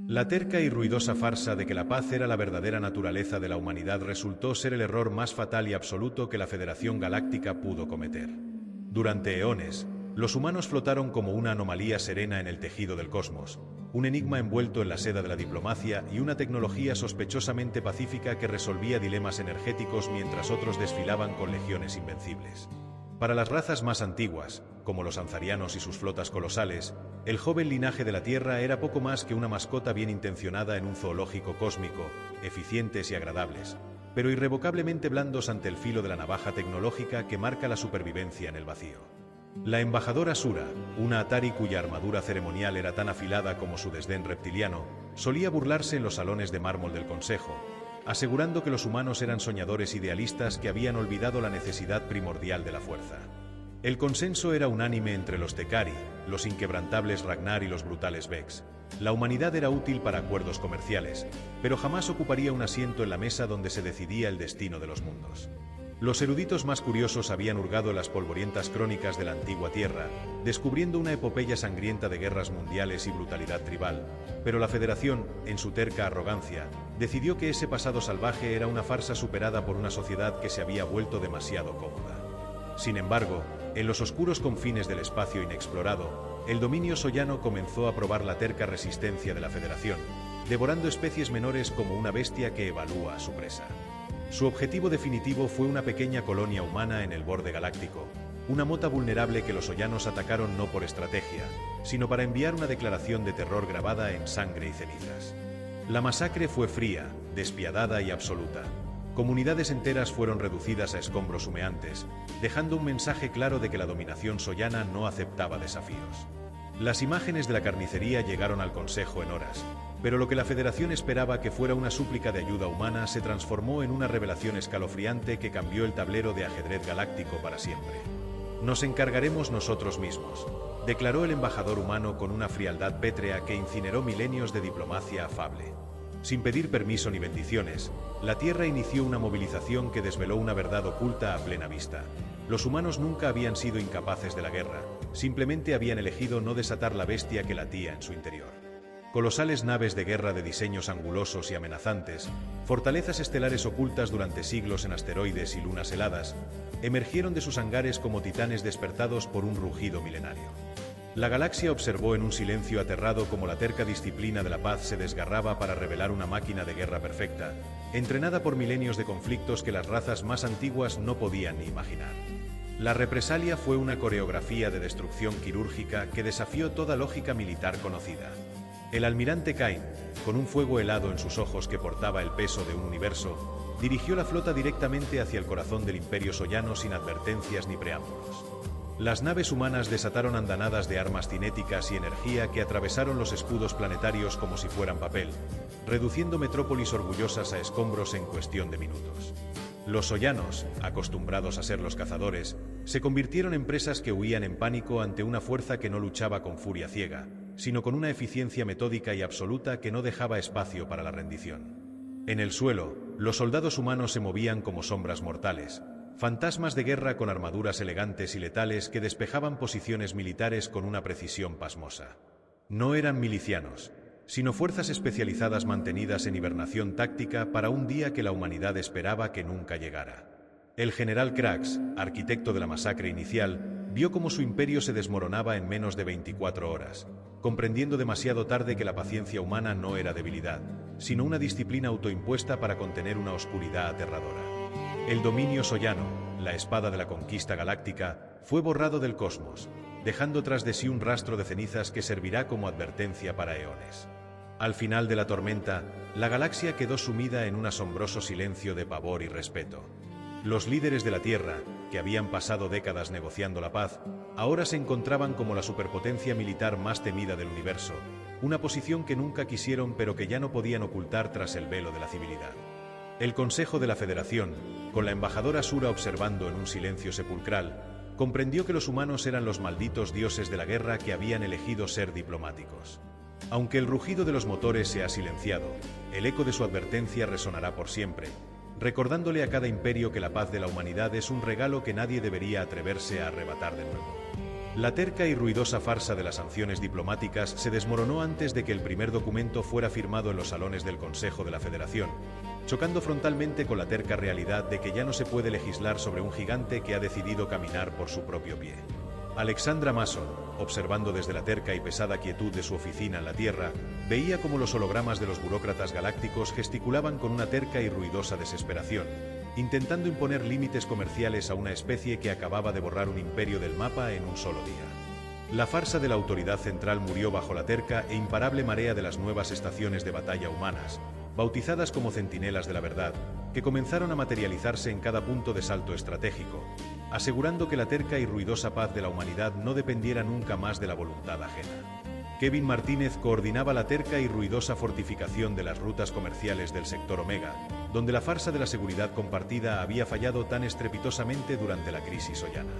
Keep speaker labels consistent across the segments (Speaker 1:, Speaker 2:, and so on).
Speaker 1: La terca y ruidosa farsa de que la paz era la verdadera naturaleza de la humanidad resultó ser el error más fatal y absoluto que la Federación Galáctica pudo cometer. Durante eones, los humanos flotaron como una anomalía serena en el tejido del cosmos, un enigma envuelto en la seda de la diplomacia y una tecnología sospechosamente pacífica que resolvía dilemas energéticos mientras otros desfilaban con legiones invencibles. Para las razas más antiguas, como los anzarianos y sus flotas colosales, el joven linaje de la Tierra era poco más que una mascota bien intencionada en un zoológico cósmico, eficientes y agradables, pero irrevocablemente blandos ante el filo de la navaja tecnológica que marca la supervivencia en el vacío. La embajadora Sura, una Atari cuya armadura ceremonial era tan afilada como su desdén reptiliano, solía burlarse en los salones de mármol del Consejo, asegurando que los humanos eran soñadores idealistas que habían olvidado la necesidad primordial de la fuerza. El consenso era unánime entre los Tekkari, los inquebrantables Ragnar y los brutales Vex. La humanidad era útil para acuerdos comerciales, pero jamás ocuparía un asiento en la mesa donde se decidía el destino de los mundos. Los eruditos más curiosos habían hurgado las polvorientas crónicas de la antigua Tierra, descubriendo una epopeya sangrienta de guerras mundiales y brutalidad tribal, pero la Federación, en su terca arrogancia, decidió que ese pasado salvaje era una farsa superada por una sociedad que se había vuelto demasiado cómoda. Sin embargo, en los oscuros confines del espacio inexplorado, el dominio soyano comenzó a probar la terca resistencia de la Federación, devorando especies menores como una bestia que evalúa a su presa. Su objetivo definitivo fue una pequeña colonia humana en el borde galáctico, una mota vulnerable que los soyanos atacaron no por estrategia, sino para enviar una declaración de terror grabada en sangre y cenizas. La masacre fue fría, despiadada y absoluta. Comunidades enteras fueron reducidas a escombros humeantes, dejando un mensaje claro de que la dominación soyana no aceptaba desafíos. Las imágenes de la carnicería llegaron al Consejo en horas, pero lo que la Federación esperaba que fuera una súplica de ayuda humana se transformó en una revelación escalofriante que cambió el tablero de ajedrez galáctico para siempre. «Nos encargaremos nosotros mismos», declaró el embajador humano con una frialdad pétrea que incineró milenios de diplomacia afable. Sin pedir permiso ni bendiciones, la Tierra inició una movilización que desveló una verdad oculta a plena vista. Los humanos nunca habían sido incapaces de la guerra, simplemente habían elegido no desatar la bestia que latía en su interior. Colosales naves de guerra de diseños angulosos y amenazantes, fortalezas estelares ocultas durante siglos en asteroides y lunas heladas, emergieron de sus hangares como titanes despertados por un rugido milenario. La galaxia observó en un silencio aterrado cómo la terca disciplina de la paz se desgarraba para revelar una máquina de guerra perfecta, entrenada por milenios de conflictos que las razas más antiguas no podían ni imaginar. La represalia fue una coreografía de destrucción quirúrgica que desafió toda lógica militar conocida. El almirante Cain, con un fuego helado en sus ojos que portaba el peso de un universo, dirigió la flota directamente hacia el corazón del Imperio Soyano sin advertencias ni preámbulos. Las naves humanas desataron andanadas de armas cinéticas y energía que atravesaron los escudos planetarios como si fueran papel, reduciendo metrópolis orgullosas a escombros en cuestión de minutos. Los soyanos, acostumbrados a ser los cazadores, se convirtieron en presas que huían en pánico ante una fuerza que no luchaba con furia ciega, sino con una eficiencia metódica y absoluta que no dejaba espacio para la rendición. En el suelo, los soldados humanos se movían como sombras mortales, fantasmas de guerra con armaduras elegantes y letales que despejaban posiciones militares con una precisión pasmosa. No eran milicianos, sino fuerzas especializadas mantenidas en hibernación táctica para un día que la humanidad esperaba que nunca llegara. El general Krax, arquitecto de la masacre inicial, vio cómo su imperio se desmoronaba en menos de 24 horas, comprendiendo demasiado tarde que la paciencia humana no era debilidad, sino una disciplina autoimpuesta para contener una oscuridad aterradora. El dominio soyano, la espada de la conquista galáctica, fue borrado del cosmos, dejando tras de sí un rastro de cenizas que servirá como advertencia para eones. Al final de la tormenta, la galaxia quedó sumida en un asombroso silencio de pavor y respeto. Los líderes de la Tierra, que habían pasado décadas negociando la paz, ahora se encontraban como la superpotencia militar más temida del universo, una posición que nunca quisieron pero que ya no podían ocultar tras el velo de la civilidad. El Consejo de la Federación, con la embajadora Sura observando en un silencio sepulcral, comprendió que los humanos eran los malditos dioses de la guerra que habían elegido ser diplomáticos. Aunque el rugido de los motores se ha silenciado, el eco de su advertencia resonará por siempre, recordándole a cada imperio que la paz de la humanidad es un regalo que nadie debería atreverse a arrebatar de nuevo. La terca y ruidosa farsa de las sanciones diplomáticas se desmoronó antes de que el primer documento fuera firmado en los salones del Consejo de la Federación, chocando frontalmente con la terca realidad de que ya no se puede legislar sobre un gigante que ha decidido caminar por su propio pie. Alexandra Mason, observando desde la terca y pesada quietud de su oficina en la Tierra, veía cómo los hologramas de los burócratas galácticos gesticulaban con una terca y ruidosa desesperación, intentando imponer límites comerciales a una especie que acababa de borrar un imperio del mapa en un solo día. La farsa de la autoridad central murió bajo la terca e imparable marea de las nuevas estaciones de batalla humanas, bautizadas como centinelas de la verdad, que comenzaron a materializarse en cada punto de salto estratégico, asegurando que la terca y ruidosa paz de la humanidad no dependiera nunca más de la voluntad ajena. Kevin Martínez coordinaba la terca y ruidosa fortificación de las rutas comerciales del sector Omega, donde la farsa de la seguridad compartida había fallado tan estrepitosamente durante la crisis Ollana.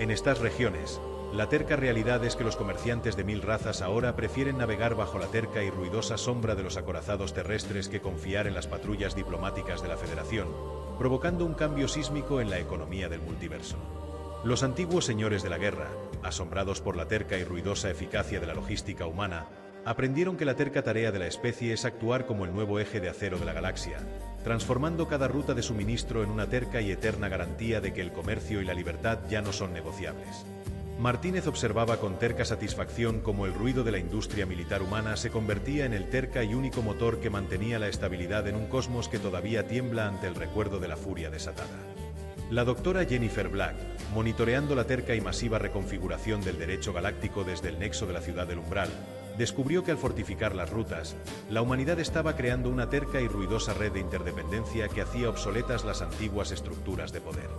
Speaker 1: En estas regiones, la terca realidad es que los comerciantes de 1000 razas ahora prefieren navegar bajo la terca y ruidosa sombra de los acorazados terrestres que confiar en las patrullas diplomáticas de la Federación, provocando un cambio sísmico en la economía del multiverso. Los antiguos señores de la guerra, asombrados por la terca y ruidosa eficacia de la logística humana, aprendieron que la terca tarea de la especie es actuar como el nuevo eje de acero de la galaxia, transformando cada ruta de suministro en una terca y eterna garantía de que el comercio y la libertad ya no son negociables. Martínez observaba con terca satisfacción cómo el ruido de la industria militar humana se convertía en el terca y único motor que mantenía la estabilidad en un cosmos que todavía tiembla ante el recuerdo de la furia desatada. La doctora Jennifer Black, monitoreando la terca y masiva reconfiguración del derecho galáctico desde el nexo de la ciudad del Umbral, descubrió que al fortificar las rutas, la humanidad estaba creando una terca y ruidosa red de interdependencia que hacía obsoletas las antiguas estructuras de poder.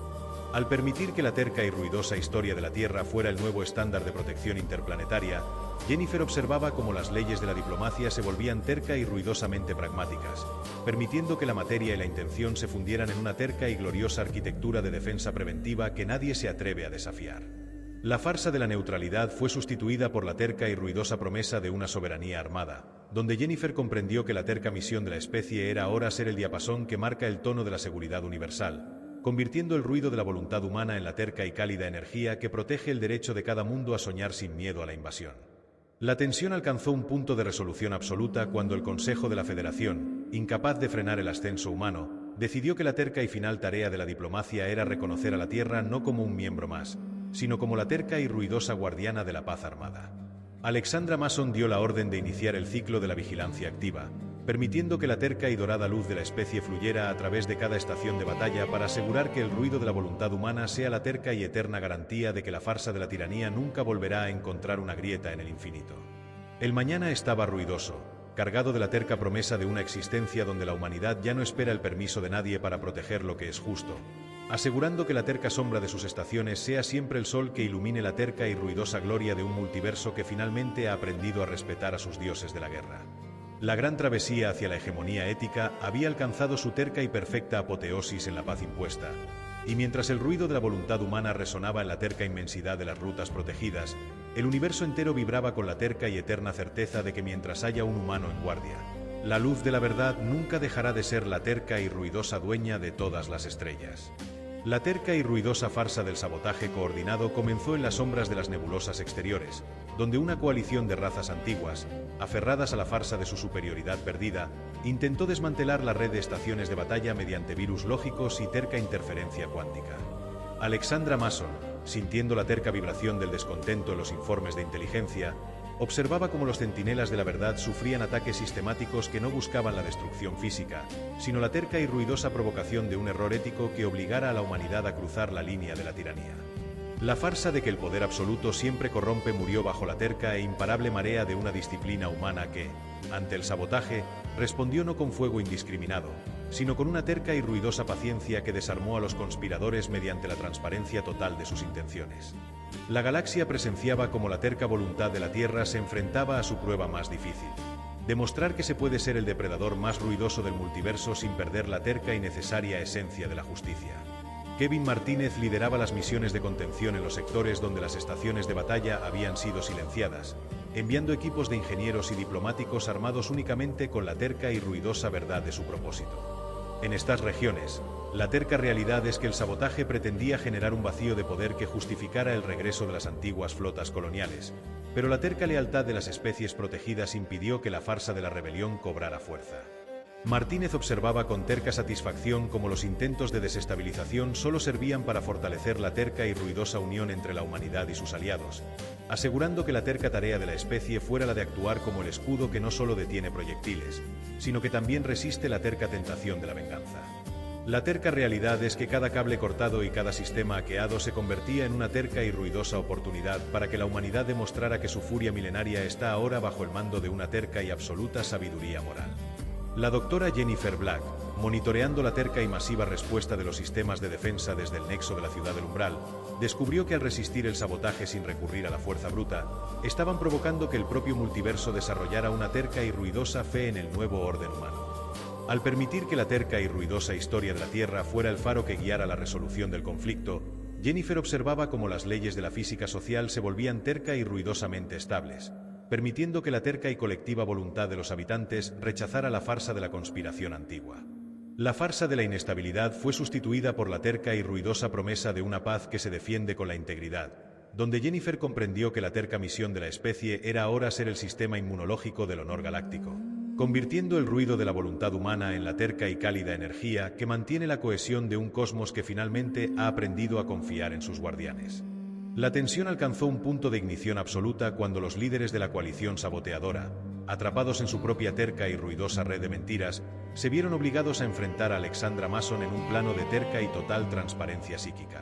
Speaker 1: Al permitir que la terca y ruidosa historia de la Tierra fuera el nuevo estándar de protección interplanetaria, Jennifer observaba cómo las leyes de la diplomacia se volvían terca y ruidosamente pragmáticas, permitiendo que la materia y la intención se fundieran en una terca y gloriosa arquitectura de defensa preventiva que nadie se atreve a desafiar. La farsa de la neutralidad fue sustituida por la terca y ruidosa promesa de una soberanía armada, donde Jennifer comprendió que la terca misión de la especie era ahora ser el diapasón que marca el tono de la seguridad universal, convirtiendo el ruido de la voluntad humana en la terca y cálida energía que protege el derecho de cada mundo a soñar sin miedo a la invasión. La tensión alcanzó un punto de resolución absoluta cuando el Consejo de la Federación, incapaz de frenar el ascenso humano, decidió que la terca y final tarea de la diplomacia era reconocer a la Tierra no como un miembro más, sino como la terca y ruidosa guardiana de la paz armada. Alexandra Mason dio la orden de iniciar el ciclo de la vigilancia activa, permitiendo que la terca y dorada luz de la especie fluyera a través de cada estación de batalla para asegurar que el ruido de la voluntad humana sea la terca y eterna garantía de que la farsa de la tiranía nunca volverá a encontrar una grieta en el infinito. El mañana estaba ruidoso, cargado de la terca promesa de una existencia donde la humanidad ya no espera el permiso de nadie para proteger lo que es justo, asegurando que la terca sombra de sus estaciones sea siempre el sol que ilumine la terca y ruidosa gloria de un multiverso que finalmente ha aprendido a respetar a sus dioses de la guerra. La gran travesía hacia la hegemonía ética había alcanzado su terca y perfecta apoteosis en la paz impuesta, y mientras el ruido de la voluntad humana resonaba en la terca inmensidad de las rutas protegidas, el universo entero vibraba con la terca y eterna certeza de que mientras haya un humano en guardia, la luz de la verdad nunca dejará de ser la terca y ruidosa dueña de todas las estrellas. La terca y ruidosa farsa del sabotaje coordinado comenzó en las sombras de las nebulosas exteriores, donde una coalición de razas antiguas, aferradas a la farsa de su superioridad perdida, intentó desmantelar la red de estaciones de batalla mediante virus lógicos y terca interferencia cuántica. Alexandra Mason, sintiendo la terca vibración del descontento en los informes de inteligencia, observaba cómo los centinelas de la verdad sufrían ataques sistemáticos que no buscaban la destrucción física, sino la terca y ruidosa provocación de un error ético que obligara a la humanidad a cruzar la línea de la tiranía. La farsa de que el poder absoluto siempre corrompe murió bajo la terca e imparable marea de una disciplina humana que, ante el sabotaje, respondió no con fuego indiscriminado, sino con una terca y ruidosa paciencia que desarmó a los conspiradores mediante la transparencia total de sus intenciones. La galaxia presenciaba cómo la terca voluntad de la Tierra se enfrentaba a su prueba más difícil: demostrar que se puede ser el depredador más ruidoso del multiverso sin perder la terca y necesaria esencia de la justicia. Kevin Martínez lideraba las misiones de contención en los sectores donde las estaciones de batalla habían sido silenciadas, enviando equipos de ingenieros y diplomáticos armados únicamente con la terca y ruidosa verdad de su propósito. En estas regiones, La terca realidad es que el sabotaje pretendía generar un vacío de poder que justificara el regreso de las antiguas flotas coloniales, pero la terca lealtad de las especies protegidas impidió que la farsa de la rebelión cobrara fuerza. Martínez observaba con terca satisfacción cómo los intentos de desestabilización solo servían para fortalecer la terca y ruidosa unión entre la humanidad y sus aliados, asegurando que la terca tarea de la especie fuera la de actuar como el escudo que no solo detiene proyectiles, sino que también resiste la terca tentación de la venganza. La terca realidad es que cada cable cortado y cada sistema hackeado se convertía en una terca y ruidosa oportunidad para que la humanidad demostrara que su furia milenaria está ahora bajo el mando de una terca y absoluta sabiduría moral. La doctora Jennifer Black, monitoreando la terca y masiva respuesta de los sistemas de defensa desde el nexo de la Ciudad del Umbral, descubrió que al resistir el sabotaje sin recurrir a la fuerza bruta, estaban provocando que el propio multiverso desarrollara una terca y ruidosa fe en el nuevo orden humano. Al permitir que la terca y ruidosa historia de la Tierra fuera el faro que guiara la resolución del conflicto, Jennifer observaba cómo las leyes de la física social se volvían terca y ruidosamente estables, permitiendo que la terca y colectiva voluntad de los habitantes rechazara la farsa de la conspiración antigua. La farsa de la inestabilidad fue sustituida por la terca y ruidosa promesa de una paz que se defiende con la integridad, donde Jennifer comprendió que la terca misión de la especie era ahora ser el sistema inmunológico del honor galáctico, convirtiendo el ruido de la voluntad humana en la terca y cálida energía que mantiene la cohesión de un cosmos que finalmente ha aprendido a confiar en sus guardianes. La tensión alcanzó un punto de ignición absoluta cuando los líderes de la coalición saboteadora, atrapados en su propia terca y ruidosa red de mentiras, se vieron obligados a enfrentar a Alexandra Mason en un plano de terca y total transparencia psíquica.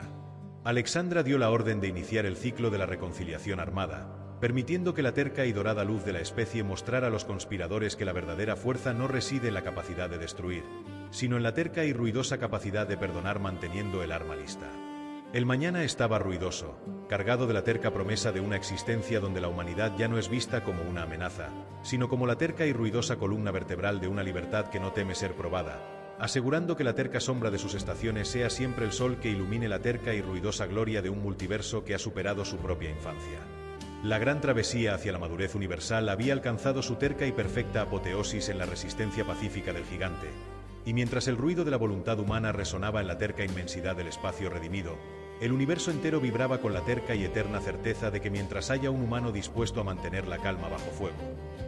Speaker 1: Alexandra dio la orden de iniciar el ciclo de la reconciliación armada, permitiendo que la terca y dorada luz de la especie mostrara a los conspiradores que la verdadera fuerza no reside en la capacidad de destruir, sino en la terca y ruidosa capacidad de perdonar manteniendo el arma lista. El mañana estaba ruidoso, cargado de la terca promesa de una existencia donde la humanidad ya no es vista como una amenaza, sino como la terca y ruidosa columna vertebral de una libertad que no teme ser probada, asegurando que la terca sombra de sus estaciones sea siempre el sol que ilumine la terca y ruidosa gloria de un multiverso que ha superado su propia infancia. La gran travesía hacia la madurez universal había alcanzado su terca y perfecta apoteosis en la resistencia pacífica del gigante, y mientras el ruido de la voluntad humana resonaba en la terca inmensidad del espacio redimido, el universo entero vibraba con la terca y eterna certeza de que mientras haya un humano dispuesto a mantener la calma bajo fuego,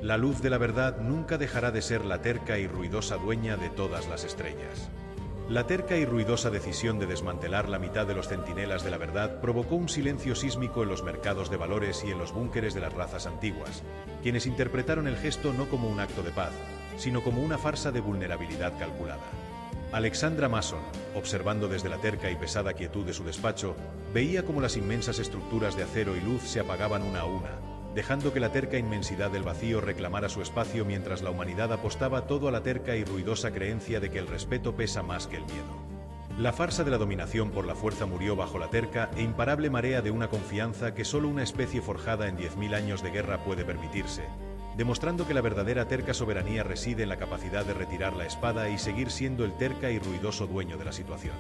Speaker 1: la luz de la verdad nunca dejará de ser la terca y ruidosa dueña de todas las estrellas. La terca y ruidosa decisión de desmantelar la mitad de los centinelas de la verdad provocó un silencio sísmico en los mercados de valores y en los búnkeres de las razas antiguas, quienes interpretaron el gesto no como un acto de paz, sino como una farsa de vulnerabilidad calculada. Alexandra Mason, observando desde la terca y pesada quietud de su despacho, veía cómo las inmensas estructuras de acero y luz se apagaban una a una, dejando que la terca inmensidad del vacío reclamara su espacio mientras la humanidad apostaba todo a la terca y ruidosa creencia de que el respeto pesa más que el miedo. La farsa de la dominación por la fuerza murió bajo la terca e imparable marea de una confianza que solo una especie forjada en 10.000 años de guerra puede permitirse, demostrando que la verdadera terca soberanía reside en la capacidad de retirar la espada y seguir siendo el terca y ruidoso dueño de la situación.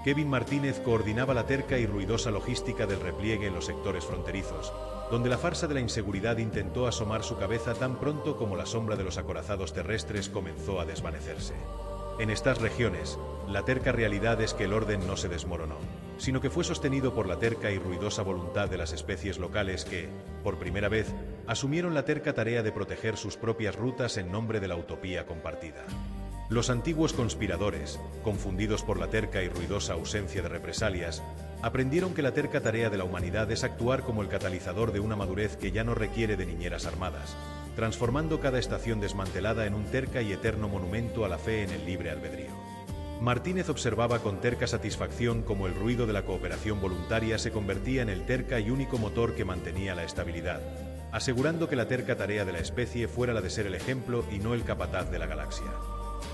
Speaker 1: Kevin Martínez coordinaba la terca y ruidosa logística del repliegue en los sectores fronterizos, donde la farsa de la inseguridad intentó asomar su cabeza tan pronto como la sombra de los acorazados terrestres comenzó a desvanecerse. En estas regiones, la terca realidad es que el orden no se desmoronó, sino que fue sostenido por la terca y ruidosa voluntad de las especies locales que, por primera vez, asumieron la terca tarea de proteger sus propias rutas en nombre de la utopía compartida. Los antiguos conspiradores, confundidos por la terca y ruidosa ausencia de represalias, aprendieron que la terca tarea de la humanidad es actuar como el catalizador de una madurez que ya no requiere de niñeras armadas, transformando cada estación desmantelada en un terca y eterno monumento a la fe en el libre albedrío. Martínez observaba con terca satisfacción cómo el ruido de la cooperación voluntaria se convertía en el terca y único motor que mantenía la estabilidad, asegurando que la terca tarea de la especie fuera la de ser el ejemplo y no el capataz de la galaxia.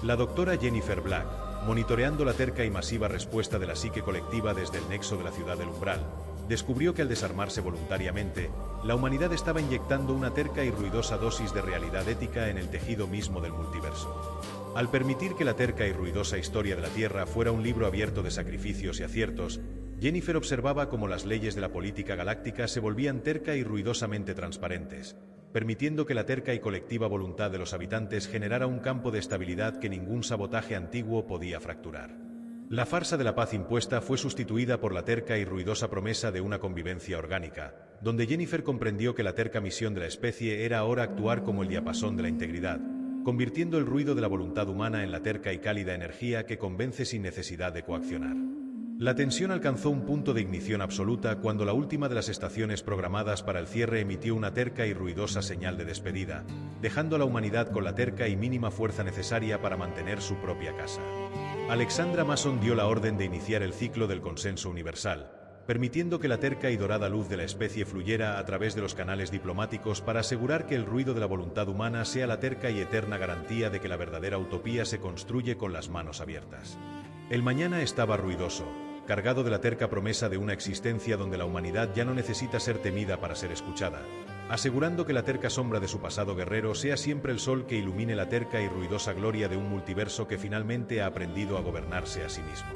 Speaker 1: La doctora Jennifer Black, monitoreando la terca y masiva respuesta de la psique colectiva desde el nexo de la Ciudad del Umbral, descubrió que al desarmarse voluntariamente, la humanidad estaba inyectando una terca y ruidosa dosis de realidad ética en el tejido mismo del multiverso. Al permitir que la terca y ruidosa historia de la Tierra fuera un libro abierto de sacrificios y aciertos, Jennifer observaba cómo las leyes de la política galáctica se volvían terca y ruidosamente transparentes, permitiendo que la terca y colectiva voluntad de los habitantes generara un campo de estabilidad que ningún sabotaje antiguo podía fracturar. La farsa de la paz impuesta fue sustituida por la terca y ruidosa promesa de una convivencia orgánica, donde Jennifer comprendió que la terca misión de la especie era ahora actuar como el diapasón de la integridad, convirtiendo el ruido de la voluntad humana en la terca y cálida energía que convence sin necesidad de coaccionar. La tensión alcanzó un punto de ignición absoluta cuando la última de las estaciones programadas para el cierre emitió una terca y ruidosa señal de despedida, dejando a la humanidad con la terca y mínima fuerza necesaria para mantener su propia casa. Alexandra Mason dio la orden de iniciar el ciclo del consenso universal, permitiendo que la terca y dorada luz de la especie fluyera a través de los canales diplomáticos para asegurar que el ruido de la voluntad humana sea la terca y eterna garantía de que la verdadera utopía se construye con las manos abiertas. El mañana estaba ruidoso, cargado de la terca promesa de una existencia donde la humanidad ya no necesita ser temida para ser escuchada, asegurando que la terca sombra de su pasado guerrero sea siempre el sol que ilumine la terca y ruidosa gloria de un multiverso que finalmente ha aprendido a gobernarse a sí mismo.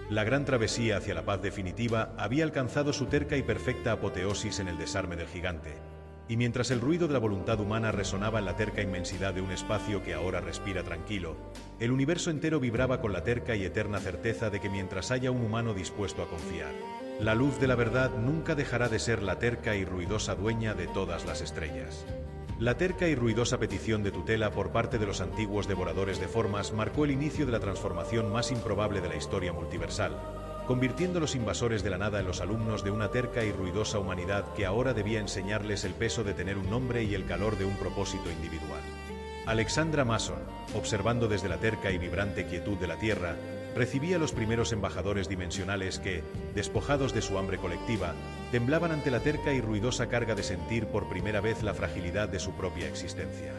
Speaker 1: La gran travesía hacia la paz definitiva había alcanzado su terca y perfecta apoteosis en el desarme del gigante, y mientras el ruido de la voluntad humana resonaba en la terca inmensidad de un espacio que ahora respira tranquilo, el universo entero vibraba con la terca y eterna certeza de que mientras haya un humano dispuesto a confiar, la luz de la verdad nunca dejará de ser la terca y ruidosa dueña de todas las estrellas. La terca y ruidosa petición de tutela por parte de los antiguos devoradores de formas marcó el inicio de la transformación más improbable de la historia multiversal, convirtiendo a los invasores de la nada en los alumnos de una terca y ruidosa humanidad que ahora debía enseñarles el peso de tener un nombre y el calor de un propósito individual. Alexandra Mason, observando desde la terca y vibrante quietud de la Tierra, recibía a los primeros embajadores dimensionales que, despojados de su hambre colectiva, temblaban ante la terca y ruidosa carga de sentir por primera vez la fragilidad de su propia existencia.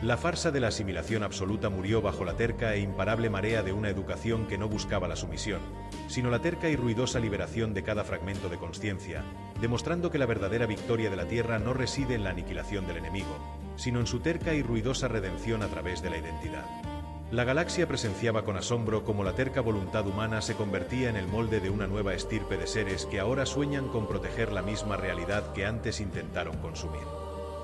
Speaker 1: La farsa de la asimilación absoluta murió bajo la terca e imparable marea de una educación que no buscaba la sumisión, sino la terca y ruidosa liberación de cada fragmento de consciencia, demostrando que la verdadera victoria de la Tierra no reside en la aniquilación del enemigo, sino en su terca y ruidosa redención a través de la identidad. La galaxia presenciaba con asombro cómo la terca voluntad humana se convertía en el molde de una nueva estirpe de seres que ahora sueñan con proteger la misma realidad que antes intentaron consumir.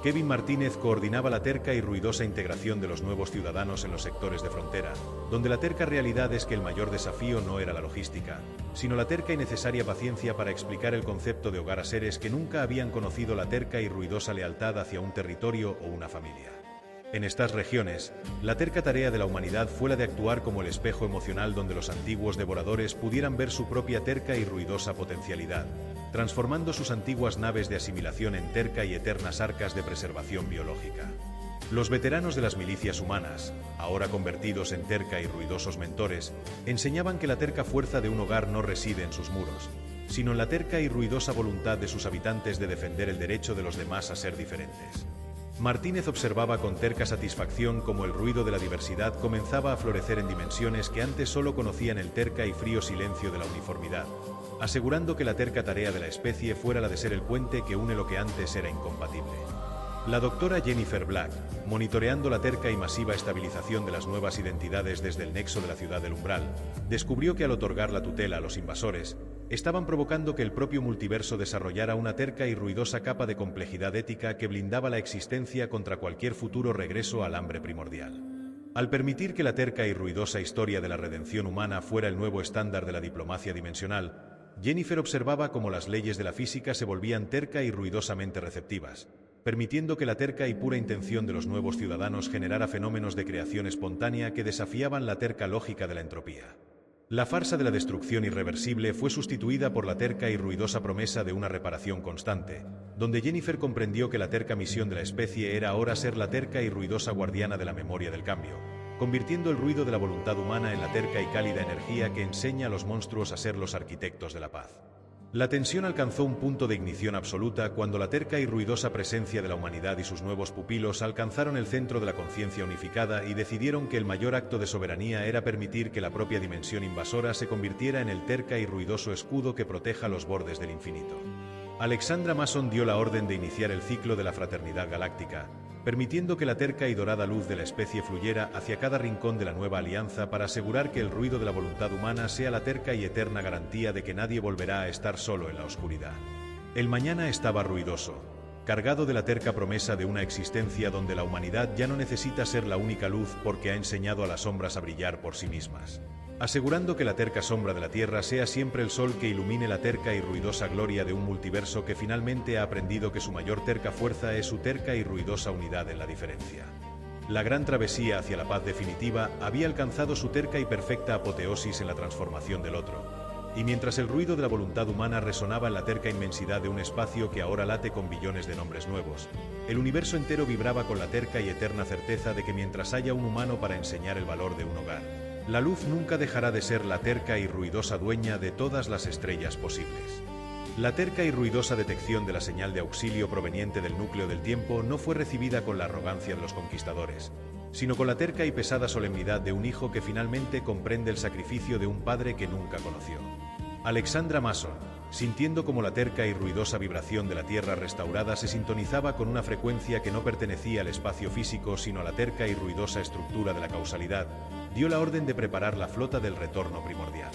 Speaker 1: Kevin Martínez coordinaba la terca y ruidosa integración de los nuevos ciudadanos en los sectores de frontera, donde la terca realidad es que el mayor desafío no era la logística, sino la terca y necesaria paciencia para explicar el concepto de hogar a seres que nunca habían conocido la terca y ruidosa lealtad hacia un territorio o una familia. En estas regiones, la terca tarea de la humanidad fue la de actuar como el espejo emocional donde los antiguos devoradores pudieran ver su propia terca y ruidosa potencialidad, transformando sus antiguas naves de asimilación en terca y eternas arcas de preservación biológica. Los veteranos de las milicias humanas, ahora convertidos en terca y ruidosos mentores, enseñaban que la terca fuerza de un hogar no reside en sus muros, sino en la terca y ruidosa voluntad de sus habitantes de defender el derecho de los demás a ser diferentes. Martínez observaba con terca satisfacción cómo el ruido de la diversidad comenzaba a florecer en dimensiones que antes solo conocían el terca y frío silencio de la uniformidad, asegurando que la terca tarea de la especie fuera la de ser el puente que une lo que antes era incompatible. La doctora Jennifer Black, monitoreando la terca y masiva estabilización de las nuevas identidades desde el nexo de la ciudad del Umbral, descubrió que al otorgar la tutela a los invasores, estaban provocando que el propio multiverso desarrollara una terca y ruidosa capa de complejidad ética que blindaba la existencia contra cualquier futuro regreso al hambre primordial. Al permitir que la terca y ruidosa historia de la redención humana fuera el nuevo estándar de la diplomacia dimensional, Jennifer observaba cómo las leyes de la física se volvían terca y ruidosamente receptivas, permitiendo que la terca y pura intención de los nuevos ciudadanos generara fenómenos de creación espontánea que desafiaban la terca lógica de la entropía. La farsa de la destrucción irreversible fue sustituida por la terca y ruidosa promesa de una reparación constante, donde Jennifer comprendió que la terca misión de la especie era ahora ser la terca y ruidosa guardiana de la memoria del cambio, convirtiendo el ruido de la voluntad humana en la terca y cálida energía que enseña a los monstruos a ser los arquitectos de la paz. La tensión alcanzó un punto de ignición absoluta cuando la terca y ruidosa presencia de la humanidad y sus nuevos pupilos alcanzaron el centro de la conciencia unificada y decidieron que el mayor acto de soberanía era permitir que la propia dimensión invasora se convirtiera en el terca y ruidoso escudo que proteja los bordes del infinito. Alexandra Mason dio la orden de iniciar el ciclo de la fraternidad galáctica, permitiendo que la terca y dorada luz de la especie fluyera hacia cada rincón de la nueva alianza para asegurar que el ruido de la voluntad humana sea la terca y eterna garantía de que nadie volverá a estar solo en la oscuridad. El mañana estaba ruidoso, cargado de la terca promesa de una existencia donde la humanidad ya no necesita ser la única luz porque ha enseñado a las sombras a brillar por sí mismas. asegurando que la terca sombra de la Tierra sea siempre el sol que ilumine la terca y ruidosa gloria de un multiverso que finalmente ha aprendido que su mayor terca fuerza es su terca y ruidosa unidad en la diferencia. La gran travesía hacia la paz definitiva había alcanzado su terca y perfecta apoteosis en la transformación del otro. Y mientras el ruido de la voluntad humana resonaba en la terca inmensidad de un espacio que ahora late con billones de nombres nuevos, el universo entero vibraba con la terca y eterna certeza de que mientras haya un humano para enseñar el valor de un hogar, la luz nunca dejará de ser la terca y ruidosa dueña de todas las estrellas posibles. La terca y ruidosa detección de la señal de auxilio proveniente del núcleo del tiempo no fue recibida con la arrogancia de los conquistadores, sino con la terca y pesada solemnidad de un hijo que finalmente comprende el sacrificio de un padre que nunca conoció. Alexandra Mason, sintiendo como la terca y ruidosa vibración de la Tierra restaurada se sintonizaba con una frecuencia que no pertenecía al espacio físico sino a la terca y ruidosa estructura de la causalidad, dio la orden de preparar la flota del retorno primordial.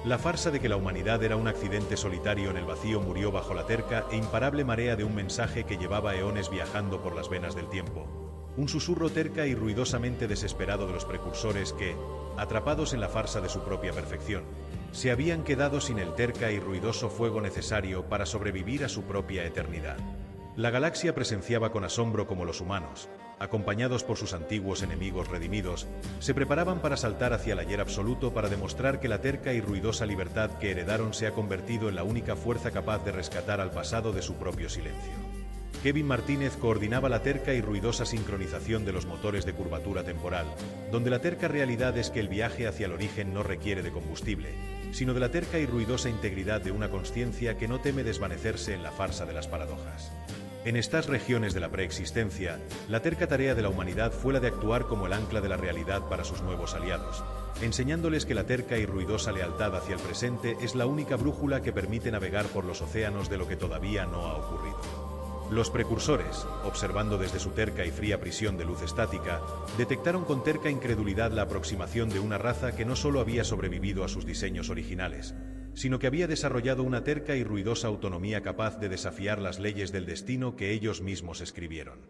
Speaker 1: La farsa de que la humanidad era un accidente solitario en el vacío murió bajo la terca e imparable marea de un mensaje que llevaba eones viajando por las venas del tiempo. Un susurro terca y ruidosamente desesperado de los precursores que, atrapados en la farsa de su propia perfección, se habían quedado sin el terca y ruidoso fuego necesario para sobrevivir a su propia eternidad. La galaxia presenciaba con asombro cómo los humanos, acompañados por sus antiguos enemigos redimidos, se preparaban para saltar hacia el ayer absoluto para demostrar que la terca y ruidosa libertad que heredaron se ha convertido en la única fuerza capaz de rescatar al pasado de su propio silencio. Kevin Martínez coordinaba la terca y ruidosa sincronización de los motores de curvatura temporal, donde la terca realidad es que el viaje hacia el origen no requiere de combustible, sino de la terca y ruidosa integridad de una consciencia que no teme desvanecerse en la farsa de las paradojas. En estas regiones de la preexistencia, la terca tarea de la humanidad fue la de actuar como el ancla de la realidad para sus nuevos aliados, enseñándoles que la terca y ruidosa lealtad hacia el presente es la única brújula que permite navegar por los océanos de lo que todavía no ha ocurrido. Los precursores, observando desde su terca y fría prisión de luz estática, detectaron con terca incredulidad la aproximación de una raza que no solo había sobrevivido a sus diseños originales, sino que había desarrollado una terca y ruidosa autonomía capaz de desafiar las leyes del destino que ellos mismos escribieron.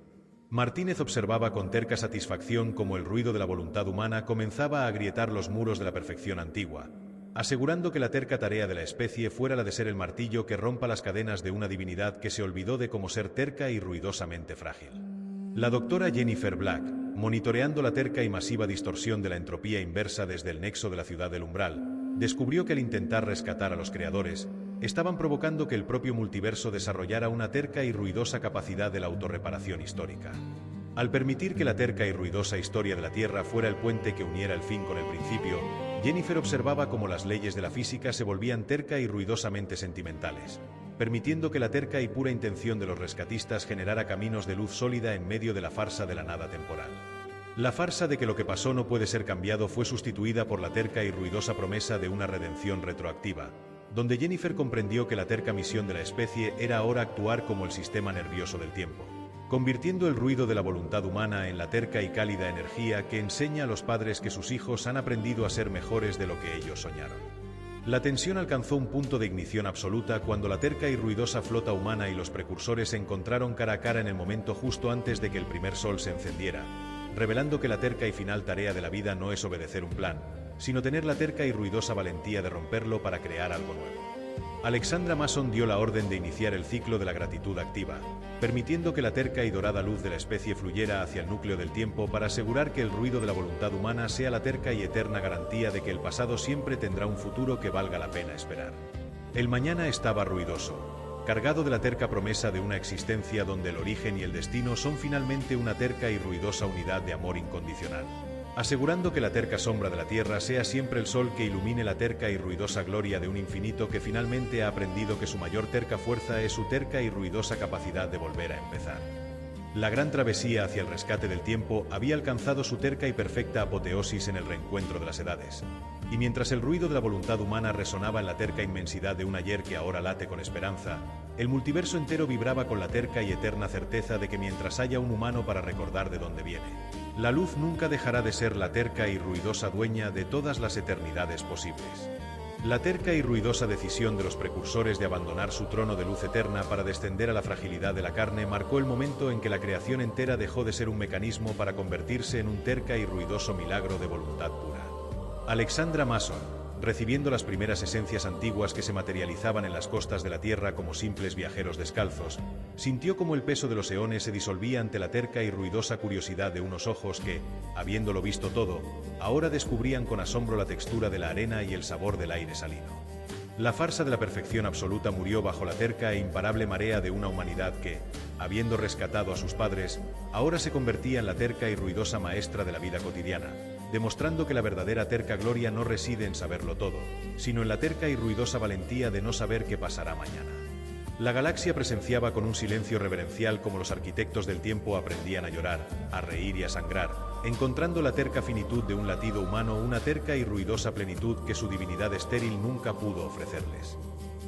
Speaker 1: Martínez observaba con terca satisfacción cómo el ruido de la voluntad humana comenzaba a agrietar los muros de la perfección antigua, asegurando que la terca tarea de la especie fuera la de ser el martillo que rompa las cadenas de una divinidad que se olvidó de cómo ser terca y ruidosamente frágil. La doctora Jennifer Black, monitoreando la terca y masiva distorsión de la entropía inversa desde el nexo de la ciudad del umbral, descubrió que al intentar rescatar a los creadores, estaban provocando que el propio multiverso desarrollara una terca y ruidosa capacidad de la autorreparación histórica. Al permitir que la terca y ruidosa historia de la Tierra fuera el puente que uniera el fin con el principio, Jennifer observaba cómo las leyes de la física se volvían terca y ruidosamente sentimentales, permitiendo que la terca y pura intención de los rescatistas generara caminos de luz sólida en medio de la farsa de la nada temporal. La farsa de que lo que pasó no puede ser cambiado fue sustituida por la terca y ruidosa promesa de una redención retroactiva, donde Jennifer comprendió que la terca misión de la especie era ahora actuar como el sistema nervioso del tiempo, convirtiendo el ruido de la voluntad humana en la terca y cálida energía que enseña a los padres que sus hijos han aprendido a ser mejores de lo que ellos soñaron. La tensión alcanzó un punto de ignición absoluta cuando la terca y ruidosa flota humana y los precursores se encontraron cara a cara en el momento justo antes de que el primer sol se encendiera, revelando que la terca y final tarea de la vida no es obedecer un plan, sino tener la terca y ruidosa valentía de romperlo para crear algo nuevo. Alexandra Mason dio la orden de iniciar el ciclo de la gratitud activa, permitiendo que la terca y dorada luz de la especie fluyera hacia el núcleo del tiempo para asegurar que el ruido de la voluntad humana sea la terca y eterna garantía de que el pasado siempre tendrá un futuro que valga la pena esperar. El mañana estaba ruidoso, cargado de la terca promesa de una existencia donde el origen y el destino son finalmente una terca y ruidosa unidad de amor incondicional, asegurando que la terca sombra de la Tierra sea siempre el sol que ilumine la terca y ruidosa gloria de un infinito que finalmente ha aprendido que su mayor terca fuerza es su terca y ruidosa capacidad de volver a empezar. La gran travesía hacia el rescate del tiempo había alcanzado su terca y perfecta apoteosis en el reencuentro de las edades, y mientras el ruido de la voluntad humana resonaba en la terca inmensidad de un ayer que ahora late con esperanza, el multiverso entero vibraba con la terca y eterna certeza de que mientras haya un humano para recordar de dónde viene, la luz nunca dejará de ser la terca y ruidosa dueña de todas las eternidades posibles. La terca y ruidosa decisión de los precursores de abandonar su trono de luz eterna para descender a la fragilidad de la carne marcó el momento en que la creación entera dejó de ser un mecanismo para convertirse en un terca y ruidoso milagro de voluntad pura. Alexandra Mason, recibiendo las primeras esencias antiguas que se materializaban en las costas de la Tierra como simples viajeros descalzos, sintió como el peso de los eones se disolvía ante la terca y ruidosa curiosidad de unos ojos que, habiéndolo visto todo, ahora descubrían con asombro la textura de la arena y el sabor del aire salino. La farsa de la perfección absoluta murió bajo la terca e imparable marea de una humanidad que, habiendo rescatado a sus padres, ahora se convertía en la terca y ruidosa maestra de la vida cotidiana, demostrando que la verdadera terca gloria no reside en saberlo todo, sino en la terca y ruidosa valentía de no saber qué pasará mañana. La galaxia presenciaba con un silencio reverencial como los arquitectos del tiempo aprendían a llorar, a reír y a sangrar, encontrando la terca finitud de un latido humano una terca y ruidosa plenitud que su divinidad estéril nunca pudo ofrecerles.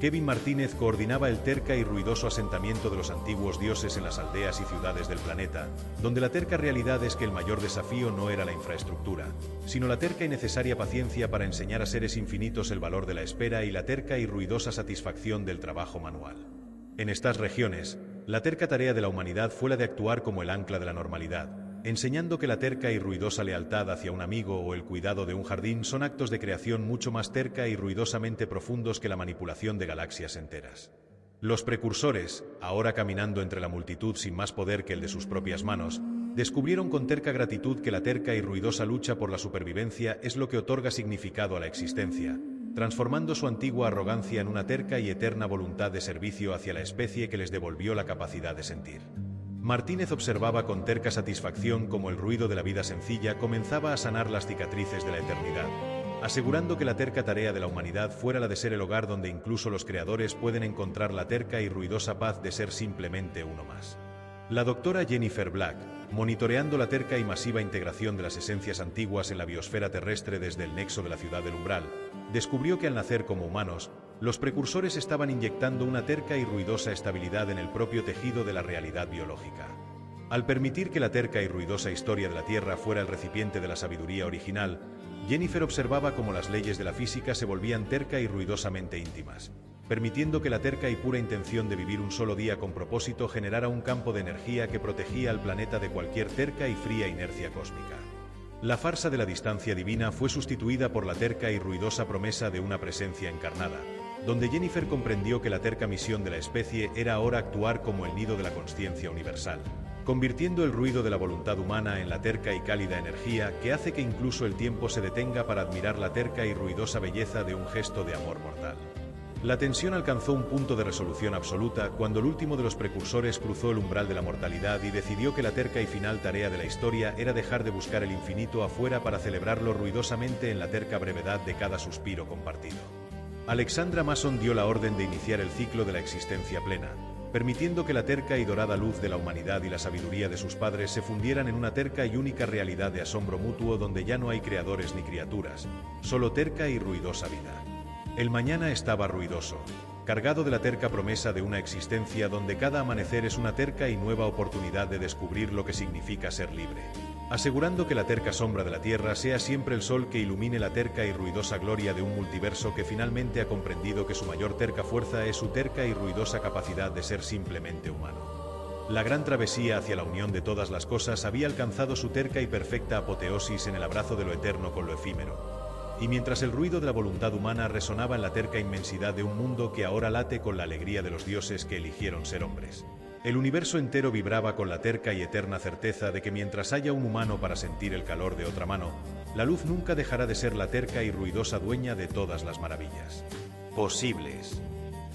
Speaker 1: Kevin Martínez coordinaba el terca y ruidoso asentamiento de los antiguos dioses en las aldeas y ciudades del planeta, donde la terca realidad es que el mayor desafío no era la infraestructura, sino la terca y necesaria paciencia para enseñar a seres infinitos el valor de la espera y la terca y ruidosa satisfacción del trabajo manual. En estas regiones, la terca tarea de la humanidad fue la de actuar como el ancla de la normalidad, enseñando que la terca y ruidosa lealtad hacia un amigo o el cuidado de un jardín son actos de creación mucho más terca y ruidosamente profundos que la manipulación de galaxias enteras. Los precursores, ahora caminando entre la multitud sin más poder que el de sus propias manos, descubrieron con terca gratitud que la terca y ruidosa lucha por la supervivencia es lo que otorga significado a la existencia, transformando su antigua arrogancia en una terca y eterna voluntad de servicio hacia la especie que les devolvió la capacidad de sentir. Martínez observaba con terca satisfacción cómo el ruido de la vida sencilla comenzaba a sanar las cicatrices de la eternidad, asegurando que la terca tarea de la humanidad fuera la de ser el hogar donde incluso los creadores pueden encontrar la terca y ruidosa paz de ser simplemente uno más. La doctora Jennifer Black, monitoreando la terca y masiva integración de las esencias antiguas en la biosfera terrestre desde el nexo de la ciudad del Umbral, descubrió que al nacer como humanos, los precursores estaban inyectando una terca y ruidosa estabilidad en el propio tejido de la realidad biológica. Al permitir que la terca y ruidosa historia de la Tierra fuera el recipiente de la sabiduría original, Jennifer observaba cómo las leyes de la física se volvían terca y ruidosamente íntimas, permitiendo que la terca y pura intención de vivir un solo día con propósito generara un campo de energía que protegía al planeta de cualquier terca y fría inercia cósmica. La farsa de la distancia divina fue sustituida por la terca y ruidosa promesa de una presencia encarnada, donde Jennifer comprendió que la terca misión de la especie era ahora actuar como el nido de la consciencia universal, convirtiendo el ruido de la voluntad humana en la terca y cálida energía que hace que incluso el tiempo se detenga para admirar la terca y ruidosa belleza de un gesto de amor mortal. La tensión alcanzó un punto de resolución absoluta cuando el último de los precursores cruzó el umbral de la mortalidad y decidió que la terca y final tarea de la historia era dejar de buscar el infinito afuera para celebrarlo ruidosamente en la terca brevedad de cada suspiro compartido. Alexandra Mason dio la orden de iniciar el ciclo de la existencia plena, permitiendo que la terca y dorada luz de la humanidad y la sabiduría de sus padres se fundieran en una terca y única realidad de asombro mutuo donde ya no hay creadores ni criaturas, solo terca y ruidosa vida. El mañana estaba ruidoso, cargado de la terca promesa de una existencia donde cada amanecer es una terca y nueva oportunidad de descubrir lo que significa ser libre, asegurando que la terca sombra de la Tierra sea siempre el sol que ilumine la terca y ruidosa gloria de un multiverso que finalmente ha comprendido que su mayor terca fuerza es su terca y ruidosa capacidad de ser simplemente humano. La gran travesía hacia la unión de todas las cosas había alcanzado su terca y perfecta apoteosis en el abrazo de lo eterno con lo efímero. Y mientras el ruido de la voluntad humana resonaba en la terca inmensidad de un mundo que ahora late con la alegría de los dioses que eligieron ser hombres, el universo entero vibraba con la terca y eterna certeza de que mientras haya un humano para sentir el calor de otra mano, la luz nunca dejará de ser la terca y ruidosa dueña de todas las maravillas posibles.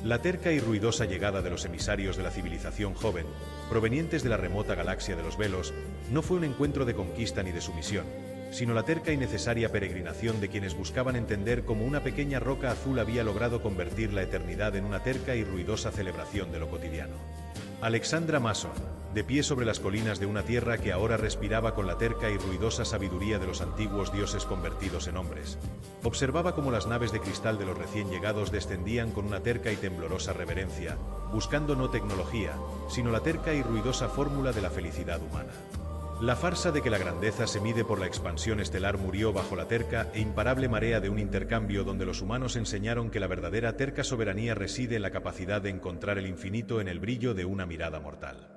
Speaker 1: La terca y ruidosa llegada de los emisarios de la civilización joven, provenientes de la remota galaxia de los Velos, no fue un encuentro de conquista ni de sumisión, sino la terca y necesaria peregrinación de quienes buscaban entender cómo una pequeña roca azul había logrado convertir la eternidad en una terca y ruidosa celebración de lo cotidiano. Alexandra Mason, de pie sobre las colinas de una tierra que ahora respiraba con la terca y ruidosa sabiduría de los antiguos dioses convertidos en hombres, observaba cómo las naves de cristal de los recién llegados descendían con una terca y temblorosa reverencia, buscando no tecnología, sino la terca y ruidosa fórmula de la felicidad humana. La farsa de que la grandeza se mide por la expansión estelar murió bajo la terca e imparable marea de un intercambio donde los humanos enseñaron que la verdadera terca soberanía reside en la capacidad de encontrar el infinito en el brillo de una mirada mortal.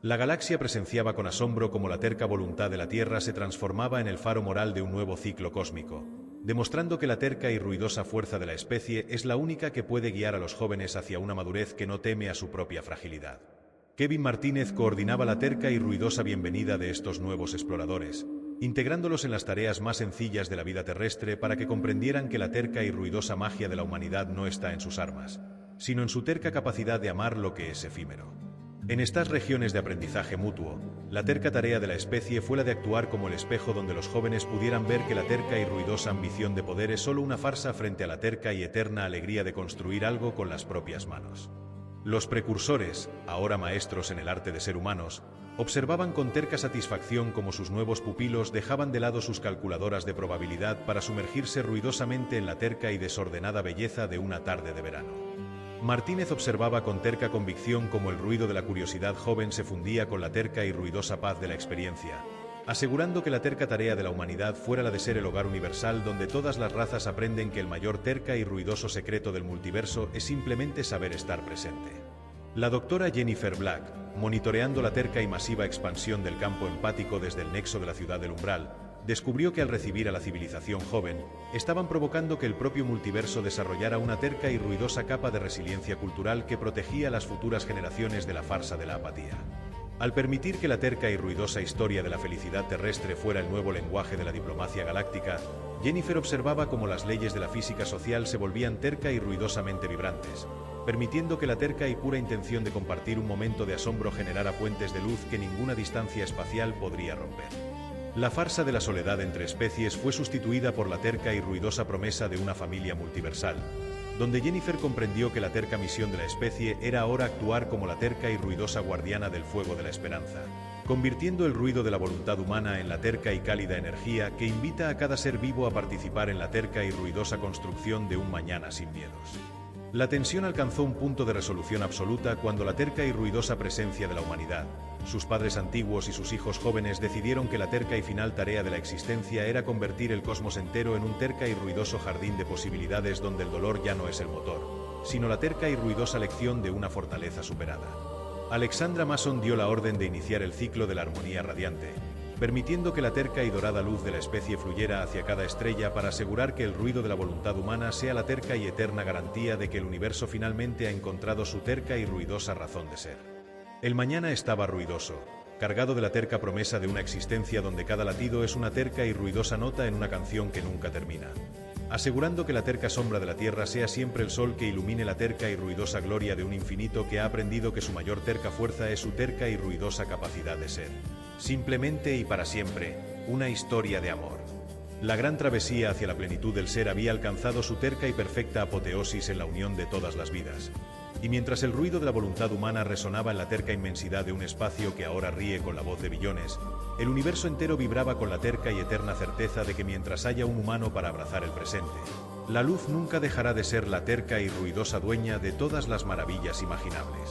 Speaker 1: La galaxia presenciaba con asombro cómo la terca voluntad de la Tierra se transformaba en el faro moral de un nuevo ciclo cósmico, demostrando que la terca y ruidosa fuerza de la especie es la única que puede guiar a los jóvenes hacia una madurez que no teme a su propia fragilidad. Kevin Martínez coordinaba la terca y ruidosa bienvenida de estos nuevos exploradores, integrándolos en las tareas más sencillas de la vida terrestre para que comprendieran que la terca y ruidosa magia de la humanidad no está en sus armas, sino en su terca capacidad de amar lo que es efímero. En estas regiones de aprendizaje mutuo, la terca tarea de la especie fue la de actuar como el espejo donde los jóvenes pudieran ver que la terca y ruidosa ambición de poder es solo una farsa frente a la terca y eterna alegría de construir algo con las propias manos. Los precursores, ahora maestros en el arte de ser humanos, observaban con terca satisfacción cómo sus nuevos pupilos dejaban de lado sus calculadoras de probabilidad para sumergirse ruidosamente en la terca y desordenada belleza de una tarde de verano. Martínez observaba con terca convicción cómo el ruido de la curiosidad joven se fundía con la terca y ruidosa paz de la experiencia, asegurando que la terca tarea de la humanidad fuera la de ser el hogar universal donde todas las razas aprenden que el mayor terca y ruidoso secreto del multiverso es simplemente saber estar presente. La doctora Jennifer Black, monitoreando la terca y masiva expansión del campo empático desde el nexo de la ciudad del Umbral, descubrió que al recibir a la civilización joven, estaban provocando que el propio multiverso desarrollara una terca y ruidosa capa de resiliencia cultural que protegía a las futuras generaciones de la farsa de la apatía. Al permitir que la terca y ruidosa historia de la felicidad terrestre fuera el nuevo lenguaje de la diplomacia galáctica, Jennifer observaba cómo las leyes de la física social se volvían terca y ruidosamente vibrantes, permitiendo que la terca y pura intención de compartir un momento de asombro generara puentes de luz que ninguna distancia espacial podría romper. La farsa de la soledad entre especies fue sustituida por la terca y ruidosa promesa de una familia multiversal, donde Jennifer comprendió que la terca misión de la especie era ahora actuar como la terca y ruidosa guardiana del fuego de la esperanza, convirtiendo el ruido de la voluntad humana en la terca y cálida energía que invita a cada ser vivo a participar en la terca y ruidosa construcción de un mañana sin miedos. La tensión alcanzó un punto de resolución absoluta cuando la terca y ruidosa presencia de la humanidad, sus padres antiguos y sus hijos jóvenes decidieron que la terca y final tarea de la existencia era convertir el cosmos entero en un terca y ruidoso jardín de posibilidades donde el dolor ya no es el motor, sino la terca y ruidosa lección de una fortaleza superada. Alexandra Mason dio la orden de iniciar el ciclo de la armonía radiante, permitiendo que la terca y dorada luz de la especie fluyera hacia cada estrella para asegurar que el ruido de la voluntad humana sea la terca y eterna garantía de que el universo finalmente ha encontrado su terca y ruidosa razón de ser. El mañana estaba ruidoso, cargado de la terca promesa de una existencia donde cada latido es una terca y ruidosa nota en una canción que nunca termina, asegurando que la terca sombra de la Tierra sea siempre el sol que ilumine la terca y ruidosa gloria de un infinito que ha aprendido que su mayor terca fuerza es su terca y ruidosa capacidad de ser. Simplemente y para siempre, una historia de amor. La gran travesía hacia la plenitud del ser había alcanzado su terca y perfecta apoteosis en la unión de todas las vidas. Y mientras el ruido de la voluntad humana resonaba en la terca inmensidad de un espacio que ahora ríe con la voz de billones, el universo entero vibraba con la terca y eterna certeza de que mientras haya un humano para abrazar el presente, la luz nunca dejará de ser la terca y ruidosa dueña de todas las maravillas imaginables.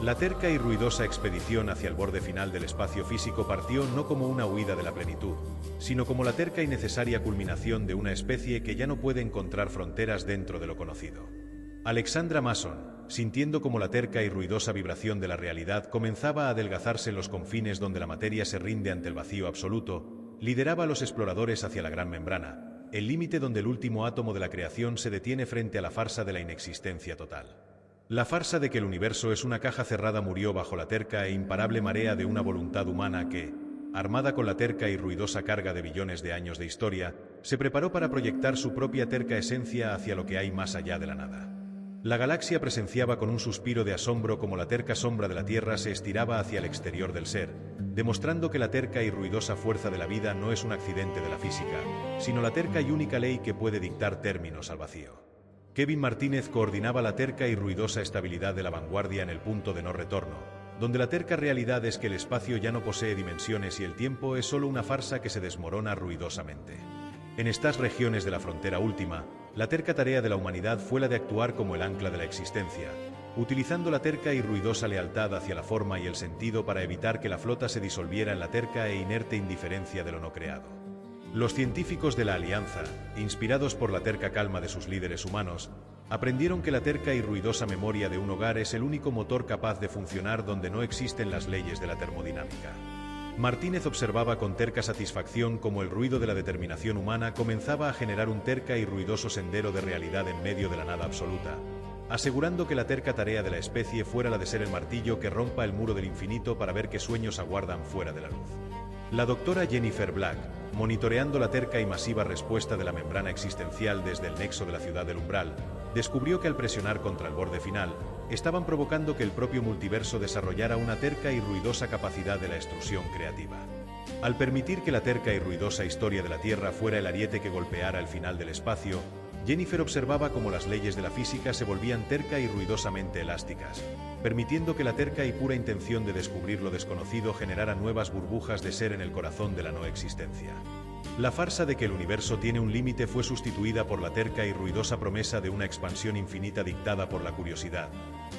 Speaker 1: La terca y ruidosa expedición hacia el borde final del espacio físico partió no como una huida de la plenitud, sino como la terca y necesaria culminación de una especie que ya no puede encontrar fronteras dentro de lo conocido. Alexandra Mason, sintiendo como la terca y ruidosa vibración de la realidad comenzaba a adelgazarse en los confines donde la materia se rinde ante el vacío absoluto, lideraba a los exploradores hacia la gran membrana, el límite donde el último átomo de la creación se detiene frente a la farsa de la inexistencia total. La farsa de que el universo es una caja cerrada murió bajo la terca e imparable marea de una voluntad humana que, armada con la terca y ruidosa carga de billones de años de historia, se preparó para proyectar su propia terca esencia hacia lo que hay más allá de la nada. La galaxia presenciaba con un suspiro de asombro como la terca sombra de la Tierra se estiraba hacia el exterior del ser, demostrando que la terca y ruidosa fuerza de la vida no es un accidente de la física, sino la terca y única ley que puede dictar términos al vacío. Kevin Martínez coordinaba la terca y ruidosa estabilidad de la vanguardia en el punto de no retorno, donde la terca realidad es que el espacio ya no posee dimensiones y el tiempo es solo una farsa que se desmorona ruidosamente. En estas regiones de la frontera última, la terca tarea de la humanidad fue la de actuar como el ancla de la existencia, utilizando la terca y ruidosa lealtad hacia la forma y el sentido para evitar que la flota se disolviera en la terca e inerte indiferencia de lo no creado. Los científicos de la Alianza, inspirados por la terca calma de sus líderes humanos, aprendieron que la terca y ruidosa memoria de un hogar es el único motor capaz de funcionar donde no existen las leyes de la termodinámica. Martínez observaba con terca satisfacción cómo el ruido de la determinación humana comenzaba a generar un terca y ruidoso sendero de realidad en medio de la nada absoluta, asegurando que la terca tarea de la especie fuera la de ser el martillo que rompa el muro del infinito para ver qué sueños aguardan fuera de la luz. La doctora Jennifer Black, monitoreando la terca y masiva respuesta de la membrana existencial desde el nexo de la ciudad del umbral, descubrió que al presionar contra el borde final, estaban provocando que el propio multiverso desarrollara una terca y ruidosa capacidad de la extrusión creativa. Al permitir que la terca y ruidosa historia de la Tierra fuera el ariete que golpeara el final del espacio, Jennifer observaba cómo las leyes de la física se volvían terca y ruidosamente elásticas, permitiendo que la terca y pura intención de descubrir lo desconocido generara nuevas burbujas de ser en el corazón de la no existencia. La farsa de que el universo tiene un límite fue sustituida por la terca y ruidosa promesa de una expansión infinita dictada por la curiosidad,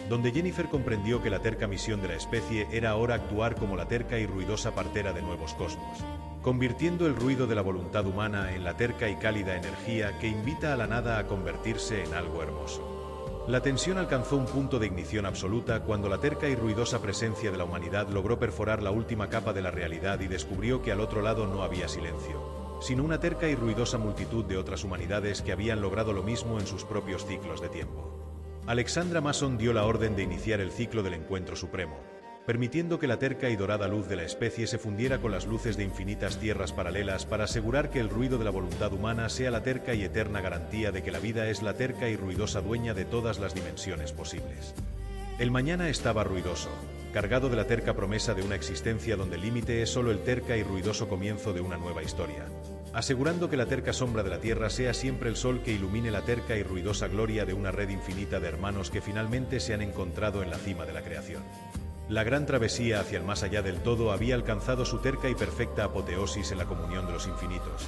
Speaker 1: donde Jennifer comprendió que la terca misión de la especie era ahora actuar como la terca y ruidosa partera de nuevos cosmos, convirtiendo el ruido de la voluntad humana en la terca y cálida energía que invita a la nada a convertirse en algo hermoso. La tensión alcanzó un punto de ignición absoluta cuando la terca y ruidosa presencia de la humanidad logró perforar la última capa de la realidad y descubrió que al otro lado no había silencio, sino una terca y ruidosa multitud de otras humanidades que habían logrado lo mismo en sus propios ciclos de tiempo. Alexandra Mason dio la orden de iniciar el ciclo del encuentro supremo, permitiendo que la terca y dorada luz de la especie se fundiera con las luces de infinitas tierras paralelas para asegurar que el ruido de la voluntad humana sea la terca y eterna garantía de que la vida es la terca y ruidosa dueña de todas las dimensiones posibles. El mañana estaba ruidoso, cargado de la terca promesa de una existencia donde el límite es solo el terca y ruidoso comienzo de una nueva historia, asegurando que la terca sombra de la Tierra sea siempre el sol que ilumine la terca y ruidosa gloria de una red infinita de hermanos que finalmente se han encontrado en la cima de la creación. La gran travesía hacia el más allá del todo había alcanzado su terca y perfecta apoteosis en la comunión de los infinitos,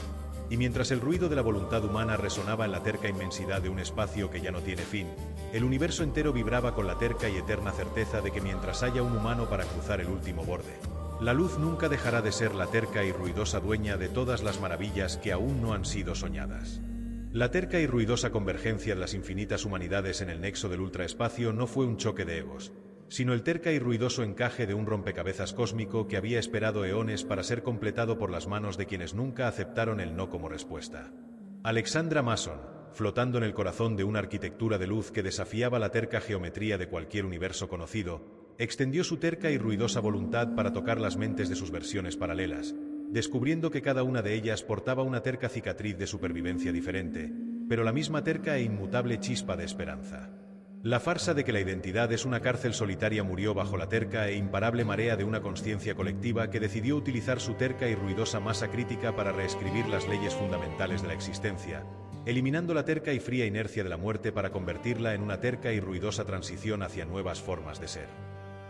Speaker 1: y mientras el ruido de la voluntad humana resonaba en la terca inmensidad de un espacio que ya no tiene fin, el universo entero vibraba con la terca y eterna certeza de que mientras haya un humano para cruzar el último borde, la luz nunca dejará de ser la terca y ruidosa dueña de todas las maravillas que aún no han sido soñadas. La terca y ruidosa convergencia de las infinitas humanidades en el nexo del ultraespacio no fue un choque de egos, sino el terca y ruidoso encaje de un rompecabezas cósmico que había esperado eones para ser completado por las manos de quienes nunca aceptaron el no como respuesta. Alexandra Mason, flotando en el corazón de una arquitectura de luz que desafiaba la terca geometría de cualquier universo conocido, extendió su terca y ruidosa voluntad para tocar las mentes de sus versiones paralelas, descubriendo que cada una de ellas portaba una terca cicatriz de supervivencia diferente, pero la misma terca e inmutable chispa de esperanza. La farsa de que la identidad es una cárcel solitaria murió bajo la terca e imparable marea de una conciencia colectiva que decidió utilizar su terca y ruidosa masa crítica para reescribir las leyes fundamentales de la existencia, eliminando la terca y fría inercia de la muerte para convertirla en una terca y ruidosa transición hacia nuevas formas de ser.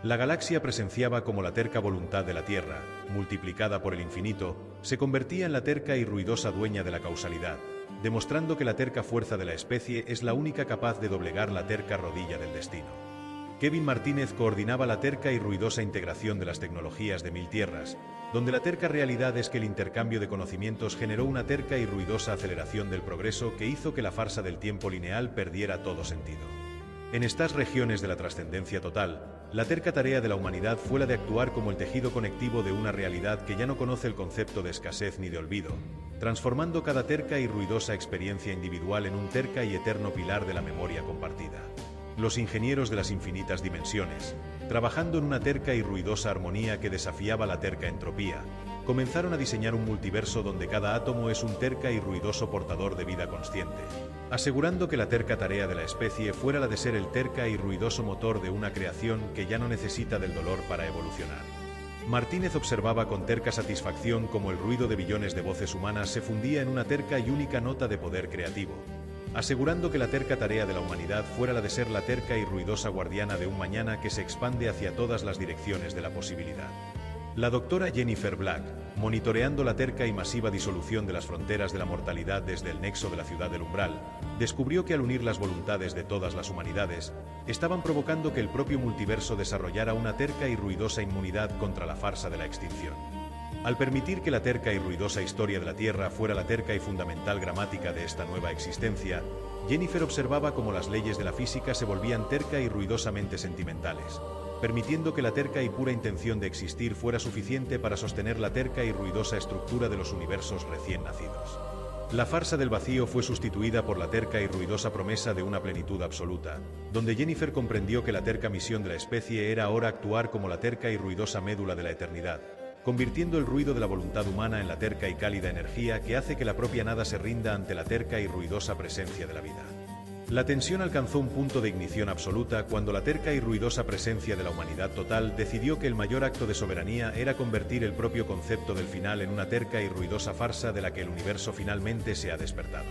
Speaker 1: La galaxia presenciaba cómo la terca voluntad de la Tierra, multiplicada por el infinito, se convertía en la terca y ruidosa dueña de la causalidad, demostrando que la terca fuerza de la especie es la única capaz de doblegar la terca rodilla del destino. Kevin Martínez coordinaba la terca y ruidosa integración de las tecnologías de Mil Tierras, donde la terca realidad es que el intercambio de conocimientos generó una terca y ruidosa aceleración del progreso que hizo que la farsa del tiempo lineal perdiera todo sentido. En estas regiones de la trascendencia total, la terca tarea de la humanidad fue la de actuar como el tejido conectivo de una realidad que ya no conoce el concepto de escasez ni de olvido, transformando cada terca y ruidosa experiencia individual en un terca y eterno pilar de la memoria compartida. Los ingenieros de las infinitas dimensiones, trabajando en una terca y ruidosa armonía que desafiaba la terca entropía, comenzaron a diseñar un multiverso donde cada átomo es un terca y ruidoso portador de vida consciente, asegurando que la terca tarea de la especie fuera la de ser el terca y ruidoso motor de una creación que ya no necesita del dolor para evolucionar. Martínez observaba con terca satisfacción cómo el ruido de billones de voces humanas se fundía en una terca y única nota de poder creativo, asegurando que la terca tarea de la humanidad fuera la de ser la terca y ruidosa guardiana de un mañana que se expande hacia todas las direcciones de la posibilidad. La doctora Jennifer Black, monitoreando la terca y masiva disolución de las fronteras de la mortalidad desde el nexo de la ciudad del umbral, descubrió que al unir las voluntades de todas las humanidades, estaban provocando que el propio multiverso desarrollara una terca y ruidosa inmunidad contra la farsa de la extinción. Al permitir que la terca y ruidosa historia de la Tierra fuera la terca y fundamental gramática de esta nueva existencia, Jennifer observaba cómo las leyes de la física se volvían terca y ruidosamente sentimentales, permitiendo que la terca y pura intención de existir fuera suficiente para sostener la terca y ruidosa estructura de los universos recién nacidos. La farsa del vacío fue sustituida por la terca y ruidosa promesa de una plenitud absoluta, donde Jennifer comprendió que la terca misión de la especie era ahora actuar como la terca y ruidosa médula de la eternidad, convirtiendo el ruido de la voluntad humana en la terca y cálida energía que hace que la propia nada se rinda ante la terca y ruidosa presencia de la vida. La tensión alcanzó un punto de ignición absoluta cuando la terca y ruidosa presencia de la humanidad total decidió que el mayor acto de soberanía era convertir el propio concepto del final en una terca y ruidosa farsa de la que el universo finalmente se ha despertado.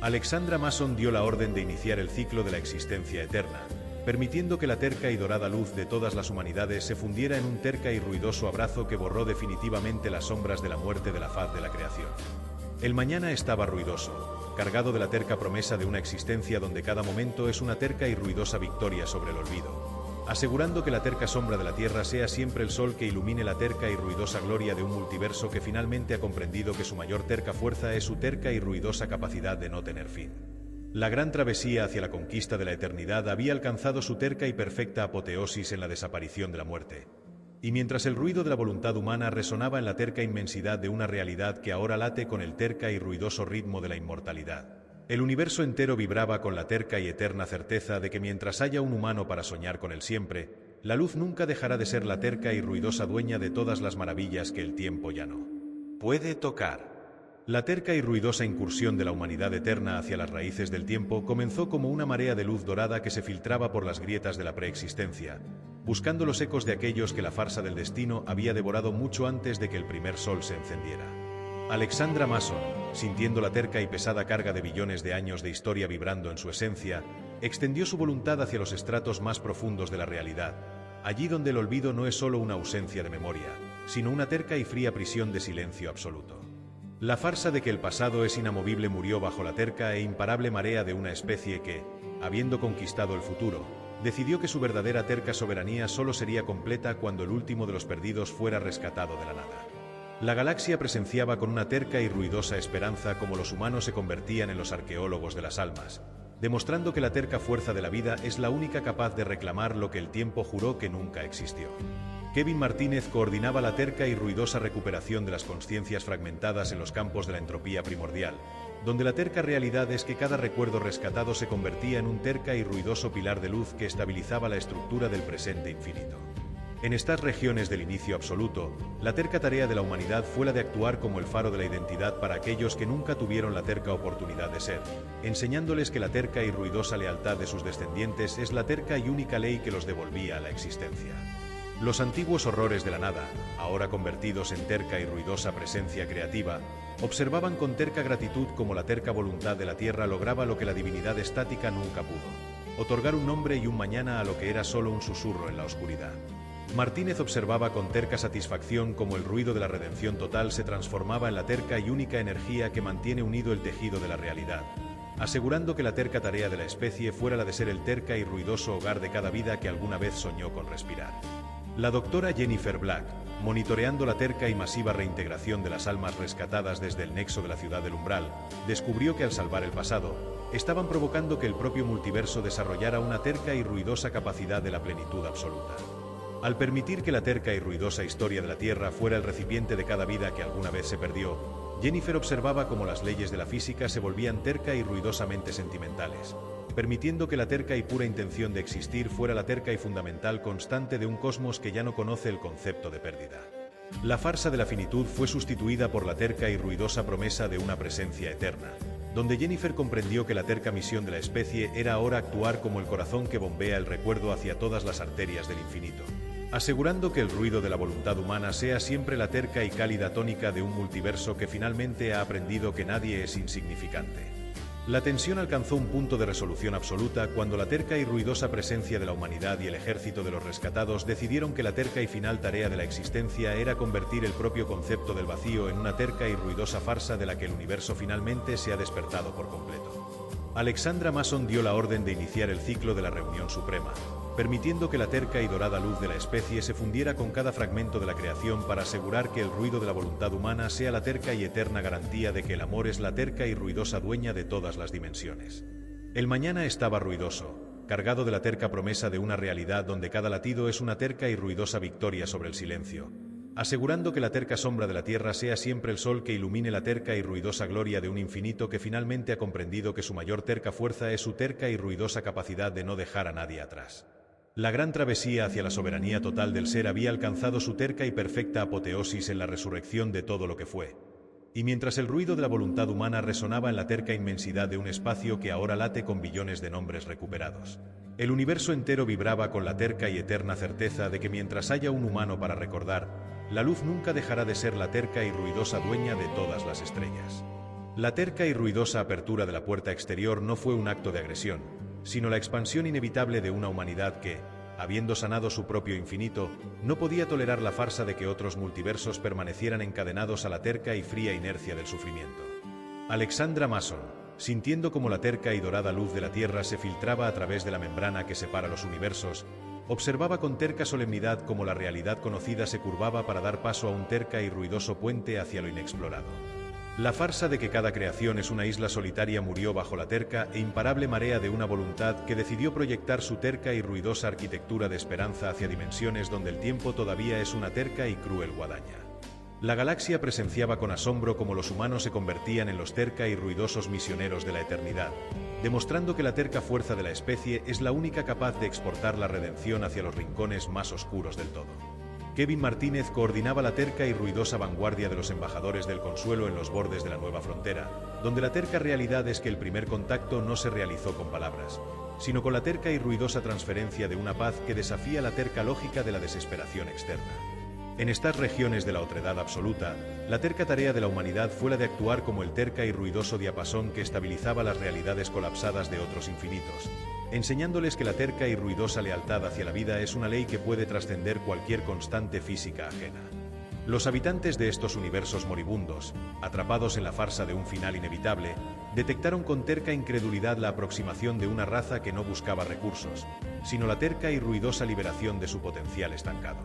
Speaker 1: Alexandra Mason dio la orden de iniciar el ciclo de la existencia eterna, permitiendo que la terca y dorada luz de todas las humanidades se fundiera en un terca y ruidoso abrazo que borró definitivamente las sombras de la muerte de la faz de la creación. El mañana estaba ruidoso, cargado de la terca promesa de una existencia donde cada momento es una terca y ruidosa victoria sobre el olvido, asegurando que la terca sombra de la Tierra sea siempre el sol que ilumine la terca y ruidosa gloria de un multiverso que finalmente ha comprendido que su mayor terca fuerza es su terca y ruidosa capacidad de no tener fin. La gran travesía hacia la conquista de la eternidad había alcanzado su terca y perfecta apoteosis en la desaparición de la muerte. Y mientras el ruido de la voluntad humana resonaba en la terca inmensidad de una realidad que ahora late con el terca y ruidoso ritmo de la inmortalidad, el universo entero vibraba con la terca y eterna certeza de que mientras haya un humano para soñar con el siempre, la luz nunca dejará de ser la terca y ruidosa dueña de todas las maravillas que el tiempo ya no puede tocar. La terca y ruidosa incursión de la humanidad eterna hacia las raíces del tiempo comenzó como una marea de luz dorada que se filtraba por las grietas de la preexistencia, buscando los ecos de aquellos que la farsa del destino había devorado mucho antes de que el primer sol se encendiera. Alexandra Mason, sintiendo la terca y pesada carga de billones de años de historia vibrando en su esencia, extendió su voluntad hacia los estratos más profundos de la realidad, allí donde el olvido no es solo una ausencia de memoria, sino una terca y fría prisión de silencio absoluto. La farsa de que el pasado es inamovible murió bajo la terca e imparable marea de una especie que, habiendo conquistado el futuro, decidió que su verdadera terca soberanía solo sería completa cuando el último de los perdidos fuera rescatado de la nada. La galaxia presenciaba con una terca y ruidosa esperanza cómo los humanos se convertían en los arqueólogos de las almas, demostrando que la terca fuerza de la vida es la única capaz de reclamar lo que el tiempo juró que nunca existió. Kevin Martínez coordinaba la terca y ruidosa recuperación de las consciencias fragmentadas en los campos de la entropía primordial, donde la terca realidad es que cada recuerdo rescatado se convertía en un terca y ruidoso pilar de luz que estabilizaba la estructura del presente infinito. En estas regiones del inicio absoluto, la terca tarea de la humanidad fue la de actuar como el faro de la identidad para aquellos que nunca tuvieron la terca oportunidad de ser, enseñándoles que la terca y ruidosa lealtad de sus descendientes es la terca y única ley que los devolvía a la existencia. Los antiguos horrores de la nada, ahora convertidos en terca y ruidosa presencia creativa, observaban con terca gratitud cómo la terca voluntad de la Tierra lograba lo que la divinidad estática nunca pudo: otorgar un nombre y un mañana a lo que era solo un susurro en la oscuridad. Martínez observaba con terca satisfacción cómo el ruido de la redención total se transformaba en la terca y única energía que mantiene unido el tejido de la realidad, asegurando que la terca tarea de la especie fuera la de ser el terca y ruidoso hogar de cada vida que alguna vez soñó con respirar. La doctora Jennifer Black, monitoreando la terca y masiva reintegración de las almas rescatadas desde el nexo de la ciudad del umbral, descubrió que al salvar el pasado, estaban provocando que el propio multiverso desarrollara una terca y ruidosa capacidad de la plenitud absoluta. Al permitir que la terca y ruidosa historia de la Tierra fuera el recipiente de cada vida que alguna vez se perdió, Jennifer observaba cómo las leyes de la física se volvían terca y ruidosamente sentimentales, permitiendo que la terca y pura intención de existir fuera la terca y fundamental constante de un cosmos que ya no conoce el concepto de pérdida. La farsa de la finitud fue sustituida por la terca y ruidosa promesa de una presencia eterna, donde Jennifer comprendió que la terca misión de la especie era ahora actuar como el corazón que bombea el recuerdo hacia todas las arterias del infinito, asegurando que el ruido de la voluntad humana sea siempre la terca y cálida tónica de un multiverso que finalmente ha aprendido que nadie es insignificante. La tensión alcanzó un punto de resolución absoluta cuando la terca y ruidosa presencia de la humanidad y el ejército de los rescatados decidieron que la terca y final tarea de la existencia era convertir el propio concepto del vacío en una terca y ruidosa farsa de la que el universo finalmente se ha despertado por completo. Alexandra Mason dio la orden de iniciar el ciclo de la reunión suprema, permitiendo que la terca y dorada luz de la especie se fundiera con cada fragmento de la creación para asegurar que el ruido de la voluntad humana sea la terca y eterna garantía de que el amor es la terca y ruidosa dueña de todas las dimensiones. El mañana estaba ruidoso, cargado de la terca promesa de una realidad donde cada latido es una terca y ruidosa victoria sobre el silencio, asegurando que la terca sombra de la Tierra sea siempre el sol que ilumine la terca y ruidosa gloria de un infinito que finalmente ha comprendido que su mayor terca fuerza es su terca y ruidosa capacidad de no dejar a nadie atrás. La gran travesía hacia la soberanía total del ser había alcanzado su terca y perfecta apoteosis en la resurrección de todo lo que fue. Y mientras el ruido de la voluntad humana resonaba en la terca inmensidad de un espacio que ahora late con billones de nombres recuperados, el universo entero vibraba con la terca y eterna certeza de que mientras haya un humano para recordar, la luz nunca dejará de ser la terca y ruidosa dueña de todas las estrellas. La terca y ruidosa apertura de la puerta exterior no fue un acto de agresión, sino la expansión inevitable de una humanidad que, habiendo sanado su propio infinito, no podía tolerar la farsa de que otros multiversos permanecieran encadenados a la terca y fría inercia del sufrimiento. Alexandra Mason, sintiendo como la terca y dorada luz de la Tierra se filtraba a través de la membrana que separa los universos, observaba con terca solemnidad cómo la realidad conocida se curvaba para dar paso a un terca y ruidoso puente hacia lo inexplorado. La farsa de que cada creación es una isla solitaria murió bajo la terca e imparable marea de una voluntad que decidió proyectar su terca y ruidosa arquitectura de esperanza hacia dimensiones donde el tiempo todavía es una terca y cruel guadaña. La galaxia presenciaba con asombro cómo los humanos se convertían en los terca y ruidosos misioneros de la eternidad, demostrando que la terca fuerza de la especie es la única capaz de exportar la redención hacia los rincones más oscuros del todo. Kevin Martínez coordinaba la terca y ruidosa vanguardia de los embajadores del consuelo en los bordes de la nueva frontera, donde la terca realidad es que el primer contacto no se realizó con palabras, sino con la terca y ruidosa transferencia de una paz que desafía la terca lógica de la desesperación externa. En estas regiones de la otredad absoluta, la terca tarea de la humanidad fue la de actuar como el terca y ruidoso diapasón que estabilizaba las realidades colapsadas de otros infinitos, enseñándoles que la terca y ruidosa lealtad hacia la vida es una ley que puede trascender cualquier constante física ajena. Los habitantes de estos universos moribundos, atrapados en la farsa de un final inevitable, detectaron con terca incredulidad la aproximación de una raza que no buscaba recursos, sino la terca y ruidosa liberación de su potencial estancado.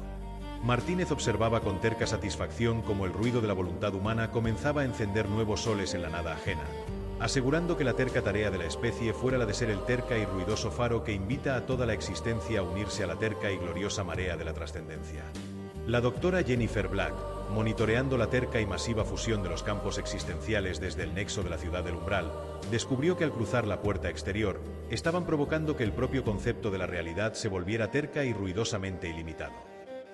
Speaker 1: Martínez observaba con terca satisfacción cómo el ruido de la voluntad humana comenzaba a encender nuevos soles en la nada ajena, asegurando que la terca tarea de la especie fuera la de ser el terca y ruidoso faro que invita a toda la existencia a unirse a la terca y gloriosa marea de la trascendencia. La doctora Jennifer Black, monitoreando la terca y masiva fusión de los campos existenciales desde el nexo de la ciudad del umbral, descubrió que al cruzar la puerta exterior, estaban provocando que el propio concepto de la realidad se volviera terca y ruidosamente ilimitado.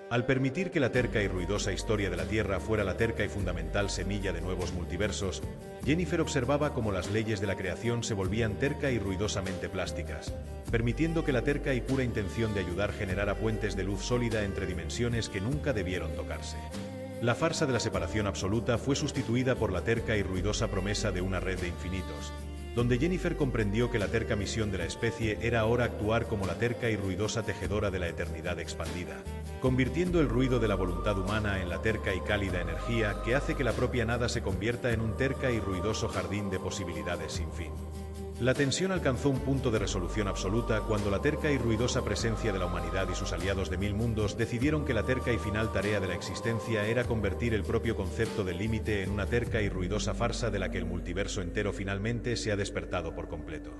Speaker 1: Al permitir que la terca y ruidosa historia de la Tierra fuera la terca y fundamental semilla de nuevos multiversos, Jennifer observaba cómo las leyes de la creación se volvían terca y ruidosamente plásticas, permitiendo que la terca y pura intención de ayudar generara puentes de luz sólida entre dimensiones que nunca debieron tocarse. La farsa de la separación absoluta fue sustituida por la terca y ruidosa promesa de una red de infinitos, donde Jennifer comprendió que la terca misión de la especie era ahora actuar como la terca y ruidosa tejedora de la eternidad expandida, convirtiendo el ruido de la voluntad humana en la terca y cálida energía que hace que la propia nada se convierta en un terca y ruidoso jardín de posibilidades sin fin. La tensión alcanzó un punto de resolución absoluta cuando la terca y ruidosa presencia de la humanidad y sus aliados de mil mundos decidieron que la terca y final tarea de la existencia era convertir el propio concepto del límite en una terca y ruidosa farsa de la que el multiverso entero finalmente se ha despertado por completo.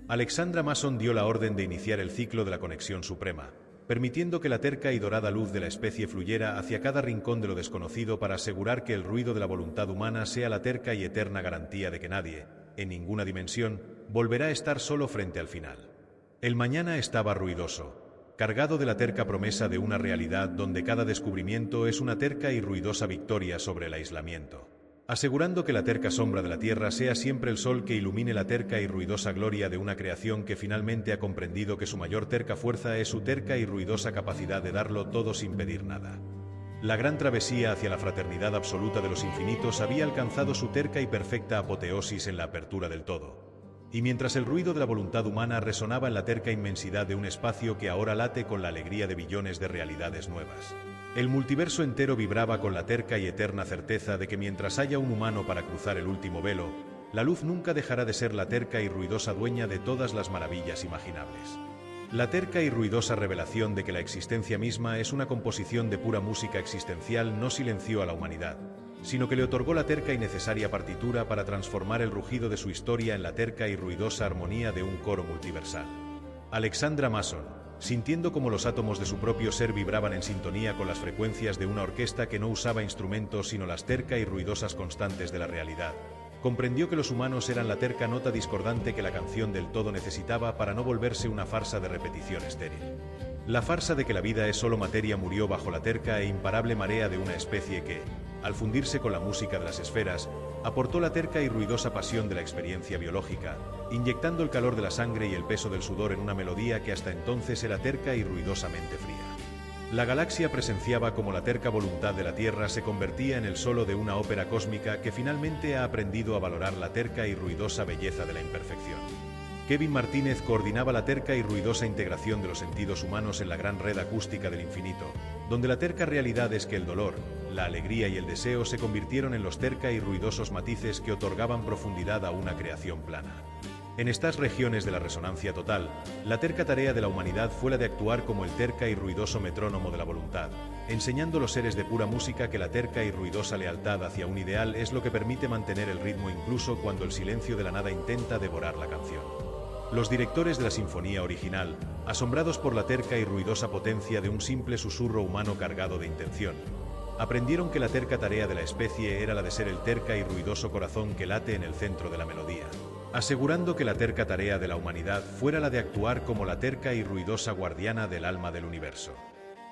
Speaker 1: Alexandra Mason dio la orden de iniciar el ciclo de la conexión suprema, permitiendo que la terca y dorada luz de la especie fluyera hacia cada rincón de lo desconocido para asegurar que el ruido de la voluntad humana sea la terca y eterna garantía de que nadie, en ninguna dimensión, volverá a estar solo frente al final. El mañana estaba ruidoso, cargado de la terca promesa de una realidad donde cada descubrimiento es una terca y ruidosa victoria sobre el aislamiento, asegurando que la terca sombra de la Tierra sea siempre el sol que ilumine la terca y ruidosa gloria de una creación que finalmente ha comprendido que su mayor terca fuerza es su terca y ruidosa capacidad de darlo todo sin pedir nada. La gran travesía hacia la fraternidad absoluta de los infinitos había alcanzado su terca y perfecta apoteosis en la apertura del todo. Y mientras el ruido de la voluntad humana resonaba en la terca inmensidad de un espacio que ahora late con la alegría de billones de realidades nuevas, el multiverso entero vibraba con la terca y eterna certeza de que mientras haya un humano para cruzar el último velo, la luz nunca dejará de ser la terca y ruidosa dueña de todas las maravillas imaginables. La terca y ruidosa revelación de que la existencia misma es una composición de pura música existencial no silenció a la humanidad, sino que le otorgó la terca y necesaria partitura para transformar el rugido de su historia en la terca y ruidosa armonía de un coro multiversal. Alexandra Mason, sintiendo como los átomos de su propio ser vibraban en sintonía con las frecuencias de una orquesta que no usaba instrumentos sino las tercas y ruidosas constantes de la realidad, comprendió que los humanos eran la terca nota discordante que la canción del todo necesitaba para no volverse una farsa de repetición estéril. La farsa de que la vida es solo materia murió bajo la terca e imparable marea de una especie que, al fundirse con la música de las esferas, aportó la terca y ruidosa pasión de la experiencia biológica, inyectando el calor de la sangre y el peso del sudor en una melodía que hasta entonces era terca y ruidosamente fría. La galaxia presenciaba cómo la terca voluntad de la Tierra se convertía en el solo de una ópera cósmica que finalmente ha aprendido a valorar la terca y ruidosa belleza de la imperfección. Kevin Martínez coordinaba la terca y ruidosa integración de los sentidos humanos en la gran red acústica del infinito, donde la terca realidad es que el dolor, la alegría y el deseo se convirtieron en los terca y ruidosos matices que otorgaban profundidad a una creación plana. En estas regiones de la resonancia total, la terca tarea de la humanidad fue la de actuar como el terca y ruidoso metrónomo de la voluntad, enseñando a los seres de pura música que la terca y ruidosa lealtad hacia un ideal es lo que permite mantener el ritmo incluso cuando el silencio de la nada intenta devorar la canción. Los directores de la sinfonía original, asombrados por la terca y ruidosa potencia de un simple susurro humano cargado de intención, aprendieron que la terca tarea de la especie era la de ser el terca y ruidoso corazón que late en el centro de la melodía, asegurando que la terca tarea de la humanidad fuera la de actuar como la terca y ruidosa guardiana del alma del universo.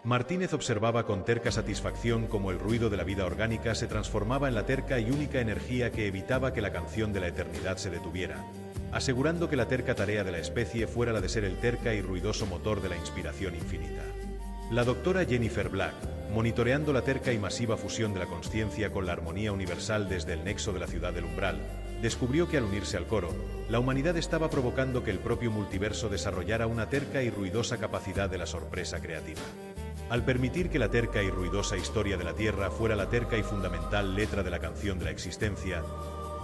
Speaker 1: Martínez observaba con terca satisfacción cómo el ruido de la vida orgánica se transformaba en la terca y única energía que evitaba que la canción de la eternidad se detuviera, asegurando que la terca tarea de la especie fuera la de ser el terca y ruidoso motor de la inspiración infinita. La doctora Jennifer Black, monitoreando la terca y masiva fusión de la consciencia con la armonía universal desde el nexo de la ciudad del umbral, descubrió que al unirse al coro, la humanidad estaba provocando que el propio multiverso desarrollara una terca y ruidosa capacidad de la sorpresa creativa. Al permitir que la terca y ruidosa historia de la Tierra fuera la terca y fundamental letra de la canción de la existencia,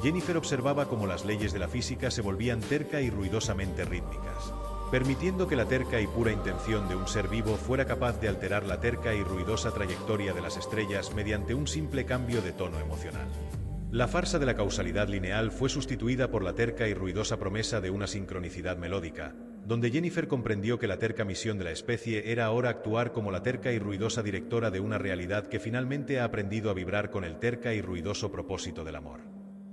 Speaker 1: Jennifer observaba cómo las leyes de la física se volvían terca y ruidosamente rítmicas, permitiendo que la terca y pura intención de un ser vivo fuera capaz de alterar la terca y ruidosa trayectoria de las estrellas mediante un simple cambio de tono emocional. La farsa de la causalidad lineal fue sustituida por la terca y ruidosa promesa de una sincronicidad melódica, donde Jennifer comprendió que la terca misión de la especie era ahora actuar como la terca y ruidosa directora de una realidad que finalmente ha aprendido a vibrar con el terca y ruidoso propósito del amor.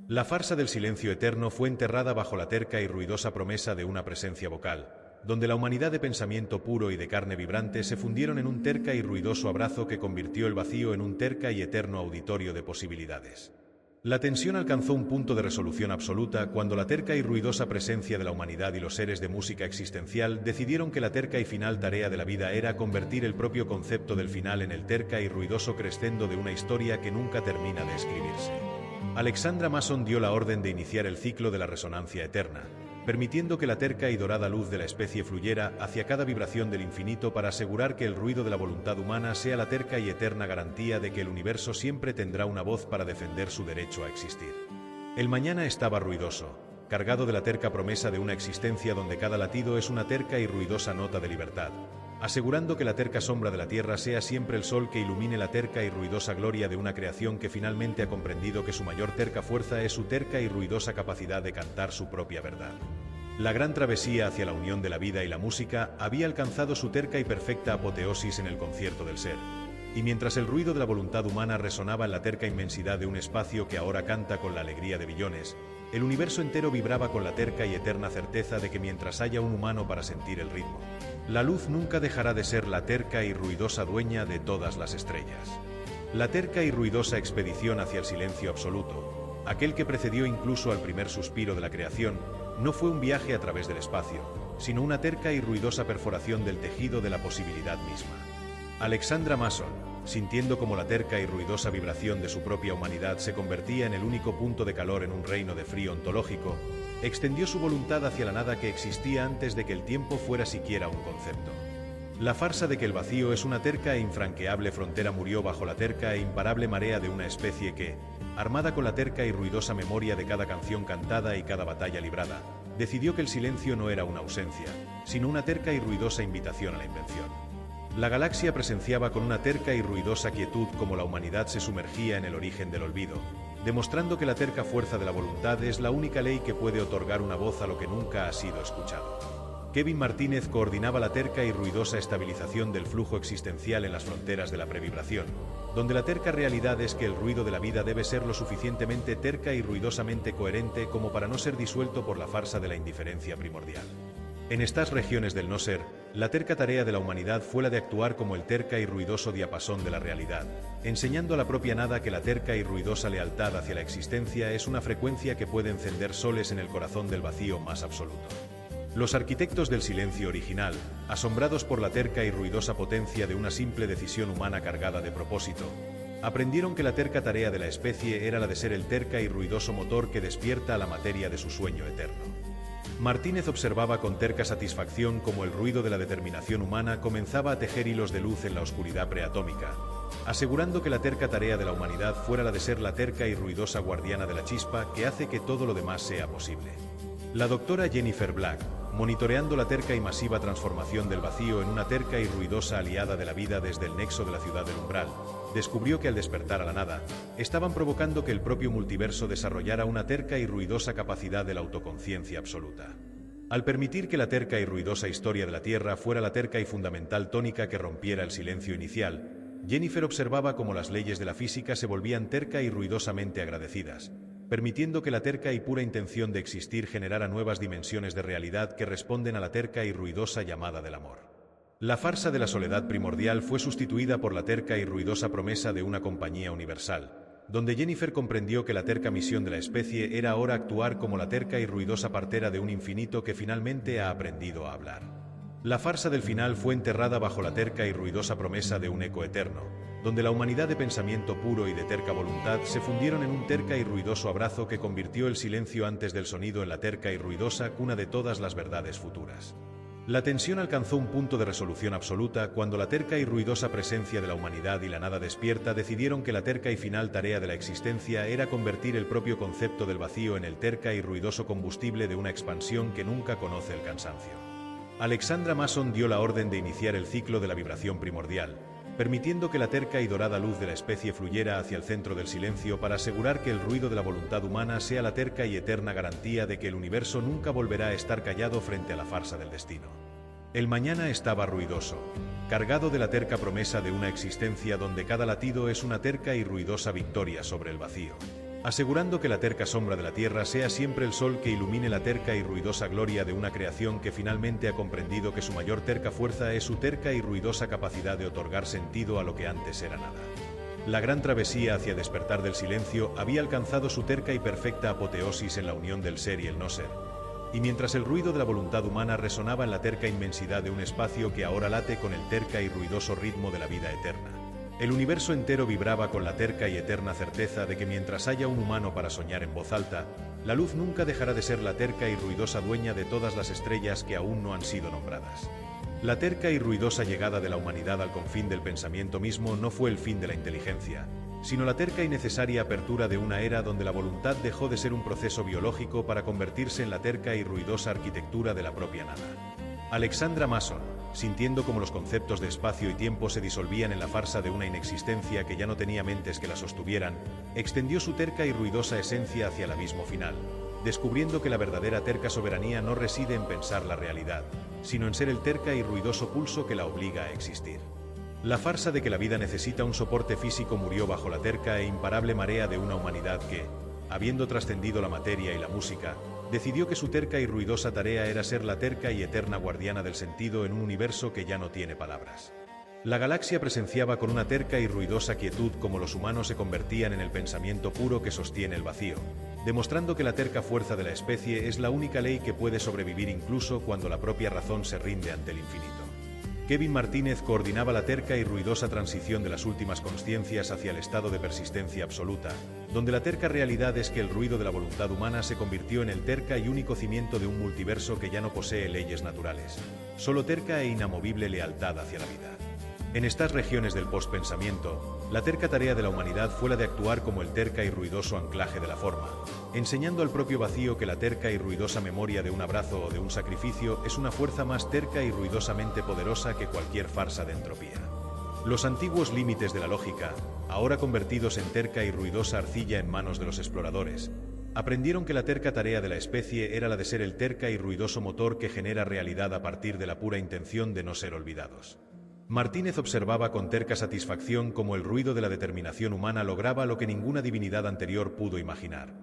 Speaker 1: La farsa del silencio eterno fue enterrada bajo la terca y ruidosa promesa de una presencia vocal, donde la humanidad de pensamiento puro y de carne vibrante se fundieron en un terca y ruidoso abrazo que convirtió el vacío en un terca y eterno auditorio de posibilidades. La tensión alcanzó un punto de resolución absoluta cuando la terca y ruidosa presencia de la humanidad y los seres de música existencial decidieron que la terca y final tarea de la vida era convertir el propio concepto del final en el terca y ruidoso crescendo de una historia que nunca termina de escribirse. Alexandra Mason dio la orden de iniciar el ciclo de la resonancia eterna, permitiendo que la terca y dorada luz de la especie fluyera hacia cada vibración del infinito para asegurar que el ruido de la voluntad humana sea la terca y eterna garantía de que el universo siempre tendrá una voz para defender su derecho a existir. El mañana estaba ruidoso, cargado de la terca promesa de una existencia donde cada latido es una terca y ruidosa nota de libertad, asegurando que la terca sombra de la Tierra sea siempre el sol que ilumine la terca y ruidosa gloria de una creación que finalmente ha comprendido que su mayor terca fuerza es su terca y ruidosa capacidad de cantar su propia verdad. La gran travesía hacia la unión de la vida y la música había alcanzado su terca y perfecta apoteosis en el concierto del ser, y mientras el ruido de la voluntad humana resonaba en la terca inmensidad de un espacio que ahora canta con la alegría de billones, el universo entero vibraba con la terca y eterna certeza de que mientras haya un humano para sentir el ritmo, la luz nunca dejará de ser la terca y ruidosa dueña de todas las estrellas. La terca y ruidosa expedición hacia el silencio absoluto, aquel que precedió incluso al primer suspiro de la creación, no fue un viaje a través del espacio, sino una terca y ruidosa perforación del tejido de la posibilidad misma. Alexandra Mason, sintiendo como la terca y ruidosa vibración de su propia humanidad se convertía en el único punto de calor en un reino de frío ontológico, extendió su voluntad hacia la nada que existía antes de que el tiempo fuera siquiera un concepto. La farsa de que el vacío es una terca e infranqueable frontera murió bajo la terca e imparable marea de una especie que, armada con la terca y ruidosa memoria de cada canción cantada y cada batalla librada, decidió que el silencio no era una ausencia, sino una terca y ruidosa invitación a la invención. La galaxia presenciaba con una terca y ruidosa quietud cómo la humanidad se sumergía en el origen del olvido, demostrando que la terca fuerza de la voluntad es la única ley que puede otorgar una voz a lo que nunca ha sido escuchado. Kevin Martínez coordinaba la terca y ruidosa estabilización del flujo existencial en las fronteras de la previbración, donde la terca realidad es que el ruido de la vida debe ser lo suficientemente terca y ruidosamente coherente como para no ser disuelto por la farsa de la indiferencia primordial. En estas regiones del no ser, la terca tarea de la humanidad fue la de actuar como el terca y ruidoso diapasón de la realidad, enseñando a la propia nada que la terca y ruidosa lealtad hacia la existencia es una frecuencia que puede encender soles en el corazón del vacío más absoluto. Los arquitectos del silencio original, asombrados por la terca y ruidosa potencia de una simple decisión humana cargada de propósito, aprendieron que la terca tarea de la especie era la de ser el terca y ruidoso motor que despierta a la materia de su sueño eterno. Martínez observaba con terca satisfacción cómo el ruido de la determinación humana comenzaba a tejer hilos de luz en la oscuridad preatómica, asegurando que la terca tarea de la humanidad fuera la de ser la terca y ruidosa guardiana de la chispa que hace que todo lo demás sea posible. La doctora Jennifer Black, monitoreando la terca y masiva transformación del vacío en una terca y ruidosa aliada de la vida desde el nexo de la ciudad del umbral, descubrió que al despertar a la nada, estaban provocando que el propio multiverso desarrollara una terca y ruidosa capacidad de la autoconciencia absoluta. Al permitir que la terca y ruidosa historia de la Tierra fuera la terca y fundamental tónica que rompiera el silencio inicial, Jennifer observaba cómo las leyes de la física se volvían terca y ruidosamente agradecidas, permitiendo que la terca y pura intención de existir generara nuevas dimensiones de realidad que responden a la terca y ruidosa llamada del amor. La farsa de la soledad primordial fue sustituida por la terca y ruidosa promesa de una compañía universal, donde Jennifer comprendió que la terca misión de la especie era ahora actuar como la terca y ruidosa partera de un infinito que finalmente ha aprendido a hablar. La farsa del final fue enterrada bajo la terca y ruidosa promesa de un eco eterno, donde la humanidad de pensamiento puro y de terca voluntad se fundieron en un terca y ruidoso abrazo que convirtió el silencio antes del sonido en la terca y ruidosa cuna de todas las verdades futuras. La tensión alcanzó un punto de resolución absoluta cuando la terca y ruidosa presencia de la humanidad y la nada despierta decidieron que la terca y final tarea de la existencia era convertir el propio concepto del vacío en el terca y ruidoso combustible de una expansión que nunca conoce el cansancio. Alexandra Mason dio la orden de iniciar el ciclo de la vibración primordial, permitiendo que la terca y dorada luz de la especie fluyera hacia el centro del silencio para asegurar que el ruido de la voluntad humana sea la terca y eterna garantía de que el universo nunca volverá a estar callado frente a la farsa del destino. El mañana estaba ruidoso, cargado de la terca promesa de una existencia donde cada latido es una terca y ruidosa victoria sobre el vacío, asegurando que la terca sombra de la Tierra sea siempre el sol que ilumine la terca y ruidosa gloria de una creación que finalmente ha comprendido que su mayor terca fuerza es su terca y ruidosa capacidad de otorgar sentido a lo que antes era nada. La gran travesía hacia despertar del silencio había alcanzado su terca y perfecta apoteosis en la unión del ser y el no ser, y mientras el ruido de la voluntad humana resonaba en la terca inmensidad de un espacio que ahora late con el terca y ruidoso ritmo de la vida eterna, el universo entero vibraba con la terca y eterna certeza de que mientras haya un humano para soñar en voz alta, la luz nunca dejará de ser la terca y ruidosa dueña de todas las estrellas que aún no han sido nombradas. La terca y ruidosa llegada de la humanidad al confín del pensamiento mismo no fue el fin de la inteligencia, sino la terca y necesaria apertura de una era donde la voluntad dejó de ser un proceso biológico para convertirse en la terca y ruidosa arquitectura de la propia nada. Alexandra Mason, sintiendo como los conceptos de espacio y tiempo se disolvían en la farsa de una inexistencia que ya no tenía mentes que la sostuvieran, extendió su terca y ruidosa esencia hacia el abismo final, descubriendo que la verdadera terca soberanía no reside en pensar la realidad, sino en ser el terca y ruidoso pulso que la obliga a existir. La farsa de que la vida necesita un soporte físico murió bajo la terca e imparable marea de una humanidad que, habiendo trascendido la materia y la música, decidió que su terca y ruidosa tarea era ser la terca y eterna guardiana del sentido en un universo que ya no tiene palabras. La galaxia presenciaba con una terca y ruidosa quietud cómo los humanos se convertían en el pensamiento puro que sostiene el vacío, demostrando que la terca fuerza de la especie es la única ley que puede sobrevivir incluso cuando la propia razón se rinde ante el infinito. Kevin Martínez coordinaba la terca y ruidosa transición de las últimas consciencias hacia el estado de persistencia absoluta, donde la terca realidad es que el ruido de la voluntad humana se convirtió en el terca y único cimiento de un multiverso que ya no posee leyes naturales, solo terca e inamovible lealtad hacia la vida. En estas regiones del postpensamiento, la terca tarea de la humanidad fue la de actuar como el terca y ruidoso anclaje de la forma, enseñando al propio vacío que la terca y ruidosa memoria de un abrazo o de un sacrificio es una fuerza más terca y ruidosamente poderosa que cualquier farsa de entropía. Los antiguos límites de la lógica, ahora convertidos en terca y ruidosa arcilla en manos de los exploradores, Aprendieron que la terca tarea de la especie era la de ser el terca y ruidoso motor que genera realidad a partir de la pura intención de no ser olvidados. Martínez observaba con terca satisfacción cómo el ruido de la determinación humana lograba lo que ninguna divinidad anterior pudo imaginar: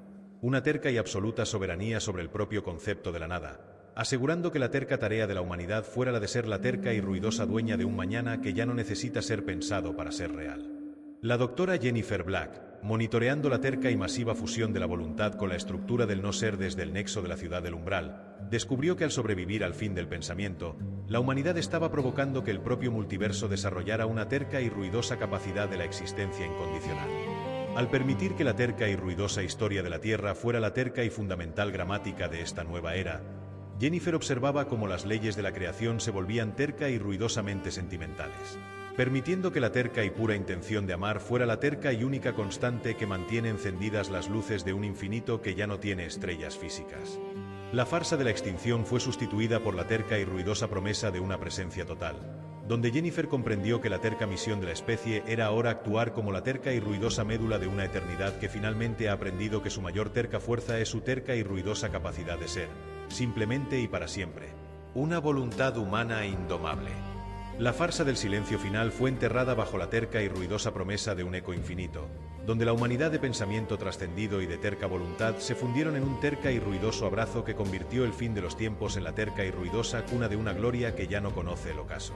Speaker 1: una terca y absoluta soberanía sobre el propio concepto de la nada, asegurando que la terca tarea de la humanidad fuera la de ser la terca y ruidosa dueña de un mañana que ya no necesita ser pensado para ser real. La doctora Jennifer Black, monitoreando la terca y masiva fusión de la voluntad con la estructura del no ser desde el nexo de la ciudad del umbral, descubrió que al sobrevivir al fin del pensamiento, la humanidad estaba provocando que el propio multiverso desarrollara una terca y ruidosa capacidad de la existencia incondicional. Al permitir que la terca y ruidosa historia de la Tierra fuera la terca y fundamental gramática de esta nueva era, Jennifer observaba cómo las leyes de la creación se volvían terca y ruidosamente sentimentales, permitiendo que la terca y pura intención de amar fuera la terca y única constante que mantiene encendidas las luces de un infinito que ya no tiene estrellas físicas. La farsa de la extinción fue sustituida por la terca y ruidosa promesa de una presencia total, donde Jennifer comprendió que la terca misión de la especie era ahora actuar como la terca y ruidosa médula de una eternidad que finalmente ha aprendido que su mayor terca fuerza es su terca y ruidosa capacidad de ser, simplemente y para siempre, una voluntad humana indomable. La farsa del silencio final fue enterrada bajo la terca y ruidosa promesa de un eco infinito, donde la humanidad de pensamiento trascendido y de terca voluntad se fundieron en un terca y ruidoso abrazo que convirtió el fin de los tiempos en la terca y ruidosa cuna de una gloria que ya no conoce el ocaso.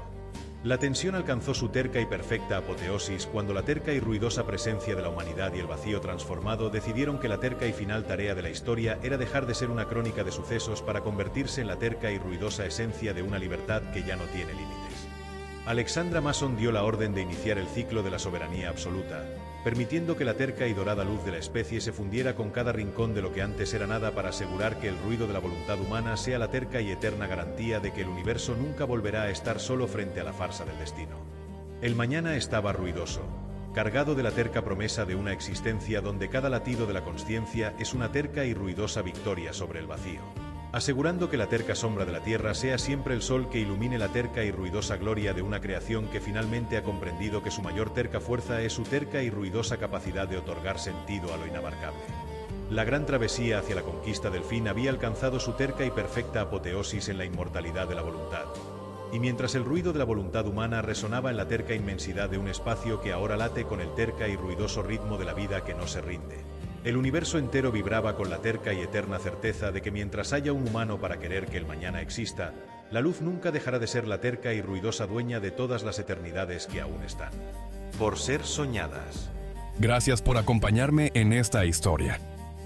Speaker 1: La tensión alcanzó su terca y perfecta apoteosis cuando la terca y ruidosa presencia de la humanidad y el vacío transformado decidieron que la terca y final tarea de la historia era dejar de ser una crónica de sucesos para convertirse en la terca y ruidosa esencia de una libertad que ya no tiene límites. Alexandra Mason dio la orden de iniciar el ciclo de la soberanía absoluta, permitiendo que la terca y dorada luz de la especie se fundiera con cada rincón de lo que antes era nada para asegurar que el ruido de la voluntad humana sea la terca y eterna garantía de que el universo nunca volverá a estar solo frente a la farsa del destino. El mañana estaba ruidoso, cargado de la terca promesa de una existencia donde cada latido de la consciencia es una terca y ruidosa victoria sobre el vacío, asegurando que la terca sombra de la Tierra sea siempre el sol que ilumine la terca y ruidosa gloria de una creación que finalmente ha comprendido que su mayor terca fuerza es su terca y ruidosa capacidad de otorgar sentido a lo inabarcable. La gran travesía hacia la conquista del fin había alcanzado su terca y perfecta apoteosis en la inmortalidad de la voluntad. Y mientras el ruido de la voluntad humana resonaba en la terca inmensidad de un espacio que ahora late con el terca y ruidoso ritmo de la vida que no se rinde, el universo entero vibraba con la terca y eterna certeza de que mientras haya un humano para querer que el mañana exista, la luz nunca dejará de ser la terca y ruidosa dueña de todas las eternidades que aún están por ser soñadas.
Speaker 2: Gracias por acompañarme en esta historia.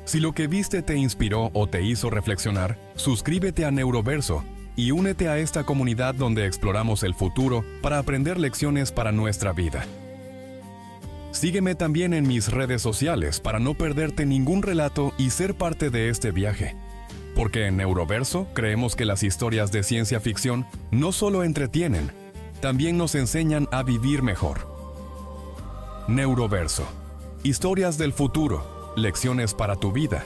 Speaker 2: Si lo que viste te inspiró o te hizo reflexionar, suscríbete a Neuroverso y únete a esta comunidad donde exploramos el futuro para aprender lecciones para nuestra vida. Sígueme también en mis redes sociales para no perderte ningún relato y ser parte de este viaje. Porque en Neuroverso creemos que las historias de ciencia ficción no solo entretienen, también nos enseñan a vivir mejor. Neuroverso. Historias del futuro, lecciones para tu vida.